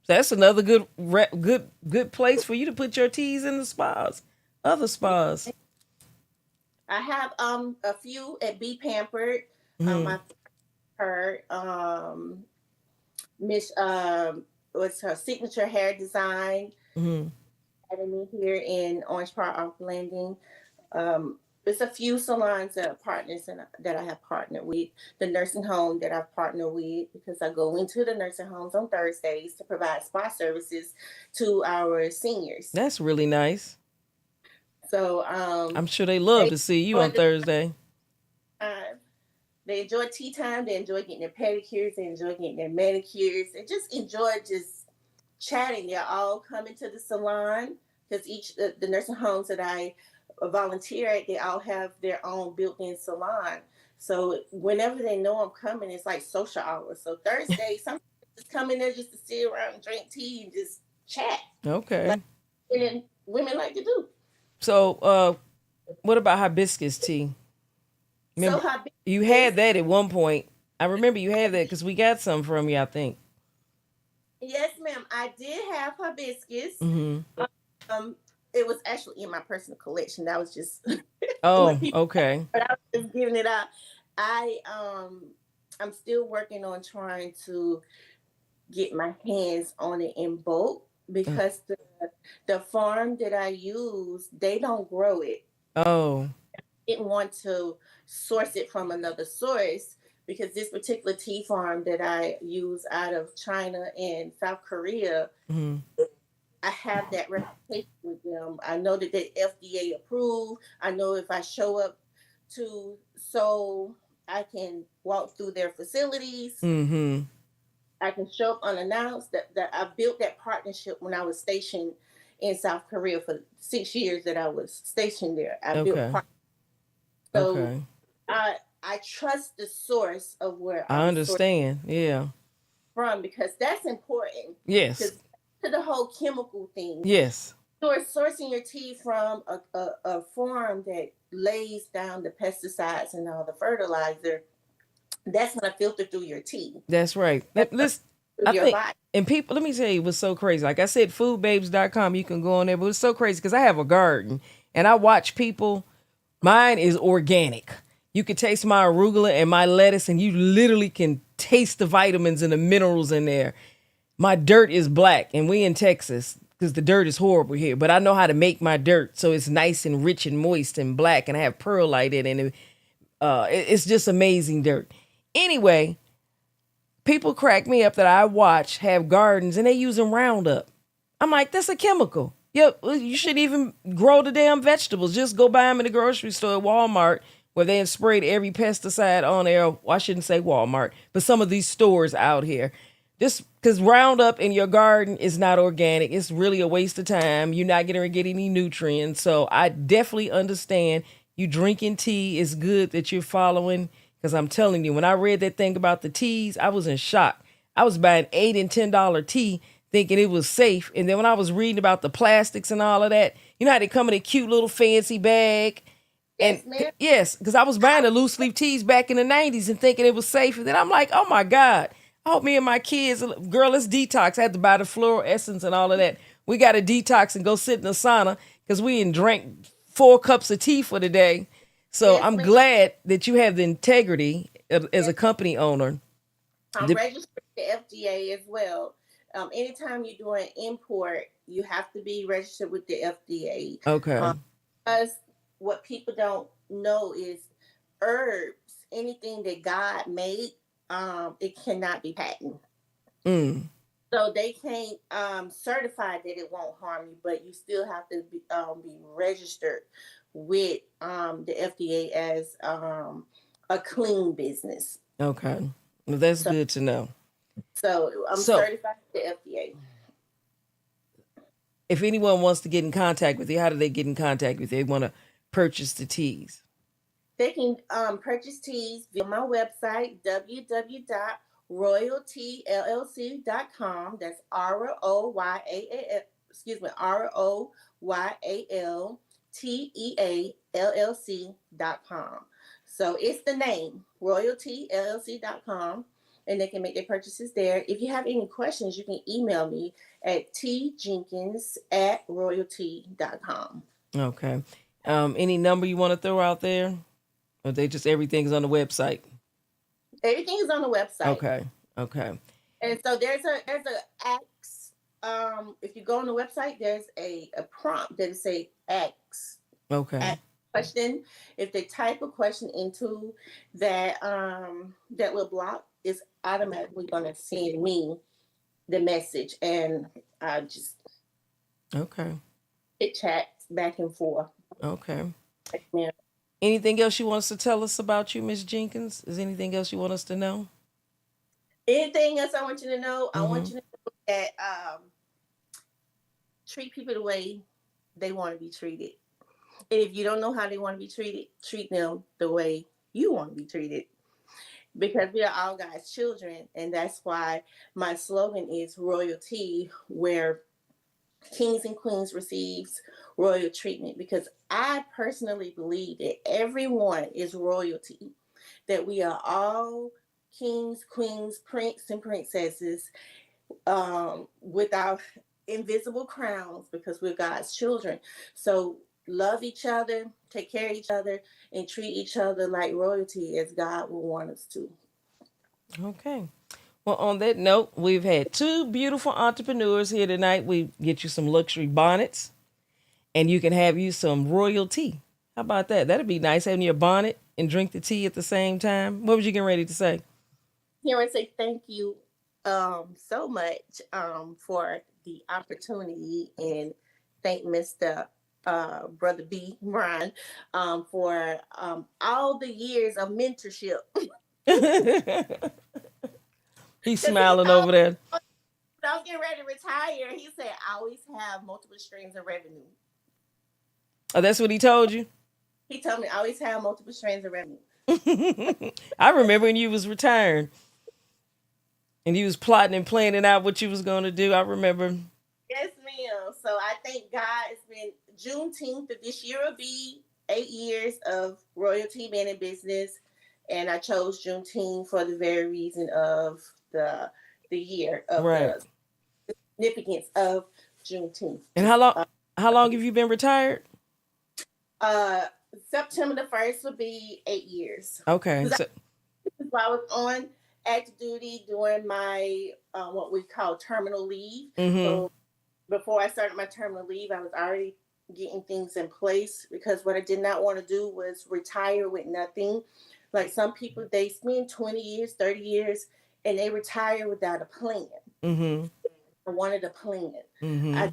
Speaker 2: So that's another good place for you to put your teas in the spas. Other spas.
Speaker 4: I have a few at Be Pampered.
Speaker 2: Hmm.
Speaker 4: I heard Miss what's her signature hair design
Speaker 2: Hmm.
Speaker 4: academy here in Orange Park off Landing. There's a few salons that are partners and that I have partnered with. The nursing home that I've partnered with because I go into the nursing homes on Thursdays to provide spa services to our seniors.
Speaker 2: That's really nice.
Speaker 4: So
Speaker 2: I'm sure they love
Speaker 4: they
Speaker 2: to see you
Speaker 4: enjoy
Speaker 2: on
Speaker 4: the
Speaker 2: Thursday.
Speaker 4: time. They enjoy tea time. They enjoy getting their pedicures. They enjoy getting their manicures. They just enjoy just chatting. They're all coming to the salon because each the nursing homes that I volunteer at, they all have their own built-in salon. So whenever they know I'm coming, it's like social hours. So Thursday, some just come in there just to sit around and drink tea and just chat. Like
Speaker 2: Okay.
Speaker 4: and women like to do.
Speaker 2: So, what about hibiscus tea?
Speaker 4: So
Speaker 2: Remember, you had
Speaker 4: hibiscus,
Speaker 2: that at one point. I remember you had that because we got some from you, I think.
Speaker 4: yes, ma'am. I did have hibiscus.
Speaker 2: Mm-hmm.
Speaker 4: Um, it was actually in my personal collection. That was just
Speaker 2: Oh,
Speaker 4: what people,
Speaker 2: okay.
Speaker 4: but I was just giving it out. I I'm still working on trying to get my hands on it in bulk
Speaker 2: Uh,
Speaker 4: because the farm that I use, they don't grow it.
Speaker 2: Oh,
Speaker 4: Didn't want to source it from another source because this particular tea farm that I use out of China and South Korea,
Speaker 2: mm-hmm.
Speaker 4: I have that reputation with them. I know that they FDA approved. I know if I show up to so I can walk through their facilities.
Speaker 2: Mm-hmm.
Speaker 4: I can show up unannounced. That I built that partnership when I was stationed in South Korea for 6 years that I was stationed there. I built
Speaker 2: Okay.
Speaker 4: part. So
Speaker 2: Okay.
Speaker 4: I trust the source of where
Speaker 2: I
Speaker 4: I'm sourced
Speaker 2: understand. Yeah.
Speaker 4: from because that's important.
Speaker 2: Yes.
Speaker 4: Because to the whole chemical thing,
Speaker 2: Yes.
Speaker 4: sourcing your tea from a farm that lays down the pesticides and all the fertilizer, that's going to filter through your tea,
Speaker 2: That's right. Let's,
Speaker 4: through
Speaker 2: I
Speaker 4: your
Speaker 2: think,
Speaker 4: body.
Speaker 2: and people, let me tell you what's so crazy. Like I said, foodbabes.com, you can go on there, but it's so crazy because I have a garden and I watch people. Mine is organic. You can taste my arugula and my lettuce, and you literally can taste the vitamins and the minerals in there. My dirt is black, and we in Texas because the dirt is horrible here. But I know how to make my dirt so it's nice and rich and moist and black, and I have perlite in it. And it's just amazing dirt. Anyway, people crack me up that I watch have gardens and they using Roundup. I'm like, that's a chemical. Yep, you shouldn't even grow the damn vegetables. Just go buy them in the grocery store at Walmart where they have sprayed every pesticide on there. Well, I shouldn't say Walmart, but some of these stores out here. Just because Roundup in your garden is not organic, it's really a waste of time. You're not going to get any nutrients. So I definitely understand you drinking tea is good that you're following. Because I'm telling you, when I read that thing about the teas, I was in shock. I was buying $8 and $10 tea thinking it was safe. And then when I was reading about the plastics and all of that, you know how they come in a cute little fancy bag? And
Speaker 4: Yes, ma'am.
Speaker 2: yes, because I was buying the loose leaf teas back in the 90s and thinking it was safe. And then I'm like, oh my God, I hope me and my kids, girl, let's detox. I had to buy the floral essence and all of that. We got to detox and go sit in the sauna because we ain't drank 4 cups of tea for the day. So
Speaker 4: Yes,
Speaker 2: I'm
Speaker 4: ma'am.
Speaker 2: glad that you have the integrity as a
Speaker 4: Yes.
Speaker 2: company owner.
Speaker 4: I'm registered with the FDA as well. Anytime you're doing import, you have to be registered with the FDA.
Speaker 2: Okay.
Speaker 4: Because what people don't know is herbs, anything that God made, it cannot be patented.
Speaker 2: Mm.
Speaker 4: So they can't certify that it won't harm you, but you still have to be registered with the FDA as a clean business.
Speaker 2: Okay. Well, that's
Speaker 4: So,
Speaker 2: good to know.
Speaker 4: so I'm
Speaker 2: So
Speaker 4: certified with the FDA.
Speaker 2: if anyone wants to get in contact with you, how do they get in contact with you? They want to purchase the teas.
Speaker 4: They can purchase teas via my website, www.royaltyllc.com. That's ROYALTEALLC.com. So it's the name, royaltyllc.com, and they can make their purchases there. If you have any questions, you can email me at tjenkins@royalty.com.
Speaker 2: Okay. Any number you want to throw out there? Or they just everything's on the website?
Speaker 4: Everything is on the website.
Speaker 2: Okay. Okay.
Speaker 4: And so there's a X. If you go on the website, there's a prompt that say X
Speaker 2: Okay.
Speaker 4: question. If they type a question into that that little block, it's automatically gonna send me the message, and I just
Speaker 2: Okay.
Speaker 4: chit chat back and forth.
Speaker 2: Okay.
Speaker 4: Yeah.
Speaker 2: Anything else you want us to tell us about you, Miss Jenkins? Is anything else you want us to know?
Speaker 4: Anything else I want you to know? I
Speaker 2: Mm-hmm.
Speaker 4: want you to know that treat people the way they want to be treated. And if you don't know how they want to be treated, treat them the way you want to be treated. Because we are all God's children. And that's why my slogan is royalty, where kings and queens receives royal treatment, because I personally believe that everyone is royalty, that we are all kings, queens, prince, and princesses, with our invisible crowns, because we're God's children. So love each other, take care of each other, and treat each other like royalty as God will want us to.
Speaker 2: Okay. Well, on that note, we've had two beautiful entrepreneurs here tonight. We get you some luxury bonnets, and you can have you some royal tea. How about that? That'd be nice, having your bonnet and drink the tea at the same time. What was you getting ready to say?
Speaker 4: Here I say thank you so much for the opportunity, and thank Mr. Brother B. Brian for all the years of mentorship.
Speaker 2: He's
Speaker 4: Because he
Speaker 2: smiling
Speaker 4: always,
Speaker 2: over there.
Speaker 4: when I was getting ready to retire, he said, I always have multiple streams of revenue.
Speaker 2: Oh, that's what he told you?
Speaker 4: He told me I always have multiple streams of revenue.
Speaker 2: I remember when you was retiring and you was plotting and planning out what you was going to do. I remember.
Speaker 4: Yes, ma'am. So I thank God. It's been Juneteenth of this year will be 8 years of royalty being in business, and I chose Juneteenth for the very reason of the year of
Speaker 2: Right.
Speaker 4: the significance of Juneteenth.
Speaker 2: And how long have you been retired?
Speaker 4: September the 1st will be 8 years.
Speaker 2: Okay. So,
Speaker 4: I was on active duty during my what we call terminal leave. So before I started my terminal leave, I was already getting things in place, because what I did not want to do was retire with nothing. Like some people, they spend 20 years, 30 years, and they retire without a plan. I wanted a plan. I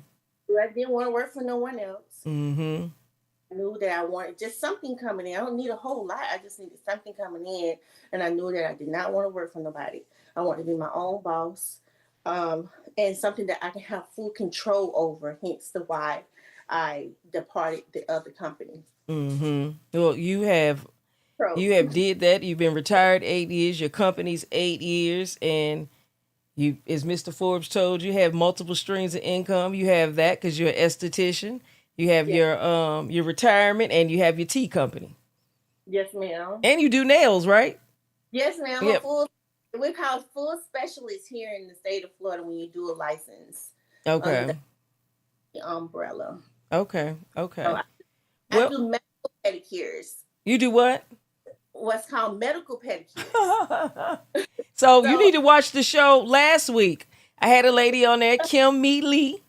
Speaker 4: didn't want to work for no one else. I knew that I wanted just something coming in. I don't need a whole lot. I just needed something coming in. And I knew that I did not want to work for nobody. I wanted to be my own boss, and something that I can have full control over, hence the why I departed the other company.
Speaker 2: Well, you have did that. You've been retired 8 years. Your company's 8 years. And you, as Mr. Forbes told you, have multiple streams of income. You have that because you're an esthetician. You have your retirement, and you have your tea company.
Speaker 4: Yes, ma'am.
Speaker 2: And you do nails, right?
Speaker 4: Yes, ma'am.
Speaker 2: Yep.
Speaker 4: We call full specialist here in the state of Florida when you do a license.
Speaker 2: Okay.
Speaker 4: The umbrella.
Speaker 2: Okay.
Speaker 4: So I do medical pedicures.
Speaker 2: You do what?
Speaker 4: What's called medical pedicures.
Speaker 2: So you need to watch the show last week. I had a lady on there, Kim Mee Lee.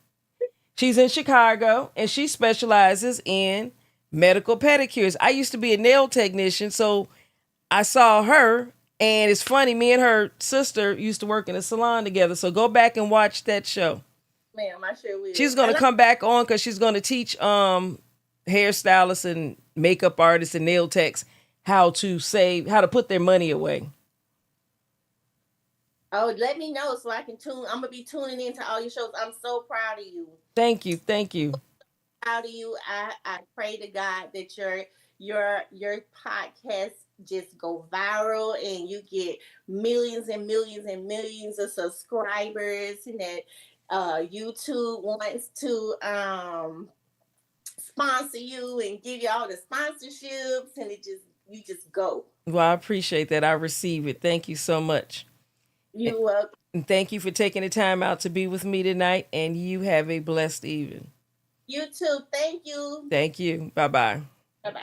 Speaker 2: She's in Chicago, and she specializes in medical pedicures. I used to be a nail technician, so I saw her, and it's funny, me and her sister used to work in a salon together. So go back and watch that show.
Speaker 4: Ma'am, I sure will.
Speaker 2: She's going to come back on because she's going to teach hairstylists and makeup artists and nail techs how to put their money away.
Speaker 4: Oh, let me know so I can tune. I'm gonna be tuning into all your shows. I'm so proud of you.
Speaker 2: Thank you.
Speaker 4: Proud of you. I pray to God that your podcast just go viral and you get millions and millions and millions of subscribers, and that YouTube wants to sponsor you and give you all the sponsorships, and you just go.
Speaker 2: Well, I appreciate that. I receive it. Thank you so much.
Speaker 4: You're welcome.
Speaker 2: And thank you for taking the time out to be with me tonight, and you have a blessed evening.
Speaker 4: You too. Thank you.
Speaker 2: Thank you. Bye-bye.
Speaker 4: Bye-bye.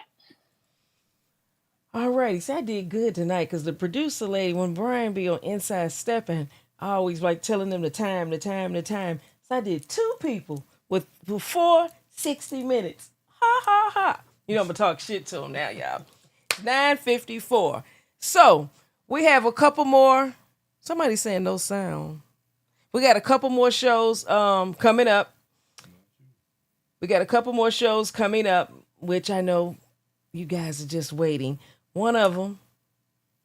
Speaker 2: All righty. So I did good tonight because the producer lady, when Brian be on Inside Stepping, I always like telling them the time. So I did two people with 460 minutes. Ha, ha, ha. You know, I'm going to talk shit to them now, y'all. 9:54. So we have a couple more. Somebody's saying no sound. We got a couple more shows coming up. Which I know you guys are just waiting. One of them,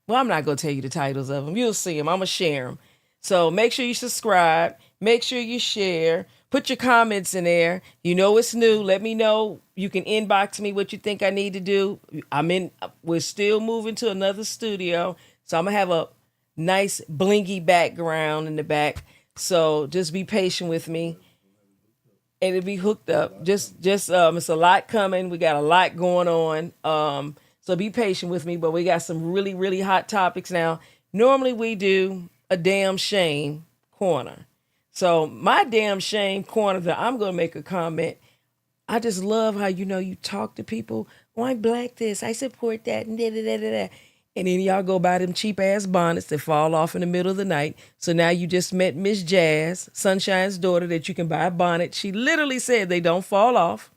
Speaker 2: well, I'm not going to tell you the titles of them. You'll see them. I'm going to share them. So make sure you subscribe. Make sure you share. Put your comments in there. You know it's new. Let me know. You can inbox me what you think I need to do. We're still moving to another studio. So I'm going to have a nice blingy background in the back. So just be patient with me. and it'll be hooked up. Just it's a lot coming. We got a lot going on. So be patient with me, but we got some really, really hot topics now. Normally we do a damn shame corner. So my damn shame corner that I'm gonna make a comment. I just love how you talk to people. Oh, I'm black this. I support that and da da da da da. And then y'all go buy them cheap ass bonnets that fall off in the middle of the night. So now you just met Miss Jazz, Sunshine's daughter, that you can buy a bonnet. She literally said they don't fall off.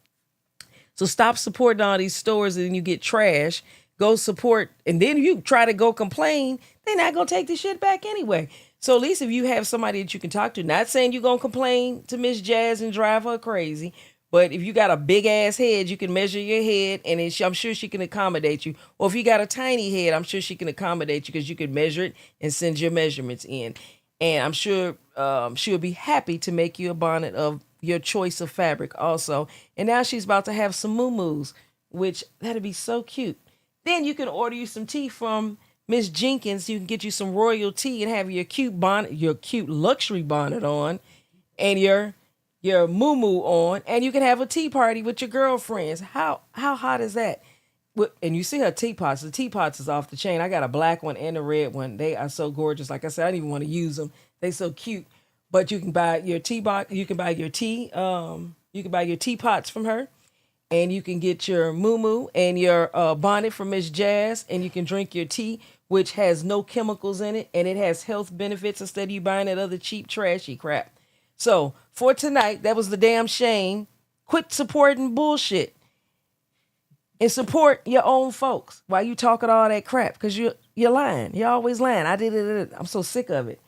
Speaker 2: So stop supporting all these stores and then you get trash. Go support, and then you try to go complain. They're not gonna take the shit back anyway. So at least if you have somebody that you can talk to, not saying you're gonna complain to Miss Jazz and drive her crazy, but if you got a big ass head, you can measure your head, and I'm sure she can accommodate you. Or if you got a tiny head, I'm sure she can accommodate you because you can measure it and send your measurements in. And I'm sure she'll be happy to make you a bonnet of your choice of fabric also. And now she's about to have some moo-moos, which that'd be so cute. Then you can order you some tea from Miss Jenkins. You can get you some royal tea and have your cute bonnet, your cute luxury bonnet on, and your moo on, and you can have a tea party with your girlfriends. How hot is that? And you see her teapots. The teapots is off the chain. I got a black one and a red one. They are so gorgeous. Like I said, I didn't even want to use them. They so cute. But you can buy your tea box. You can buy your tea. You can buy your teapots from her. And you can get your moo and your bonnet from Miss Jazz, and you can drink your tea, which has no chemicals in it, and it has health benefits instead of you buying that other cheap, trashy crap. So for tonight, that was the damn shame. Quit supporting bullshit and support your own folks while you talking all that crap, because you're lying. You're always lying. I did it. I'm so sick of it.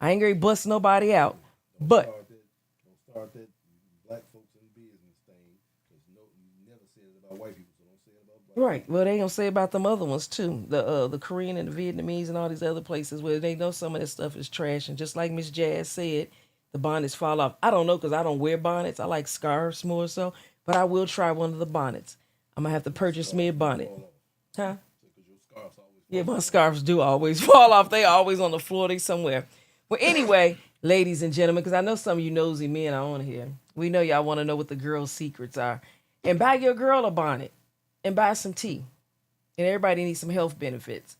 Speaker 2: I ain't gonna bust nobody out, but.
Speaker 5: Don't start that black folks in business thing, because you never said it about white people, so don't say it about black
Speaker 2: Right. Well, they gonna say about them other ones too. The Korean and the Vietnamese and all these other places where they know some of this stuff is trash. And just like Miss Jazz said, the bonnets fall off. I don't know because I don't wear bonnets. I like scarves more so. But I will try one of the bonnets. I'm gonna have to purchase me a bonnet. Huh?
Speaker 5: because your scarves always
Speaker 2: Yeah, my scarves do always fall off. They always on the floor. They somewhere. Well, anyway, ladies and gentlemen, because I know some of you nosy men are on here. We know y'all want to know what the girls' secrets are. And buy your girl a bonnet. And buy some tea. And everybody needs some health benefits.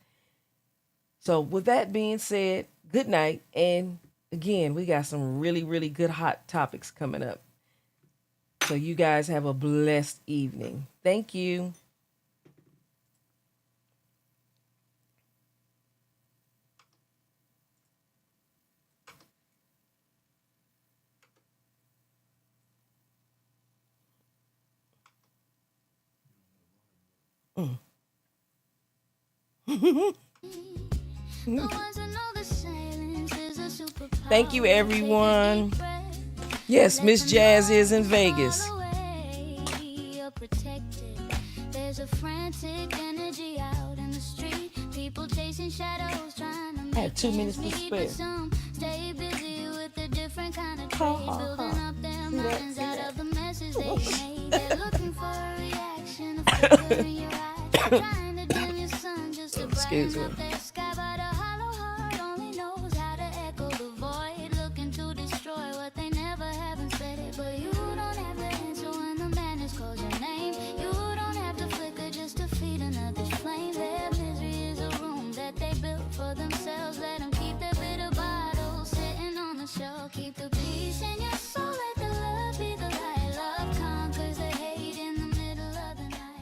Speaker 2: So with that being said, good night. And again, we got some really, really good hot topics coming up. So you guys have a blessed evening. Thank you. Thank you, everyone. Yes, Miss Jazz is in Vegas.
Speaker 1: There's a frantic energy out in the street. People chasing shadows, trying to
Speaker 2: I have 2 minutes to spare.
Speaker 1: stay busy with a different kind of
Speaker 2: Ha,
Speaker 1: trade,
Speaker 2: ha,
Speaker 1: building
Speaker 2: ha.
Speaker 1: up their
Speaker 2: See that,
Speaker 1: minds
Speaker 2: see
Speaker 1: out
Speaker 2: that.
Speaker 1: of the messes they made. They're looking for a reaction, a flicker in your eye, trying to dim your sun just to
Speaker 2: Excuse
Speaker 1: brighten
Speaker 2: me.
Speaker 1: up their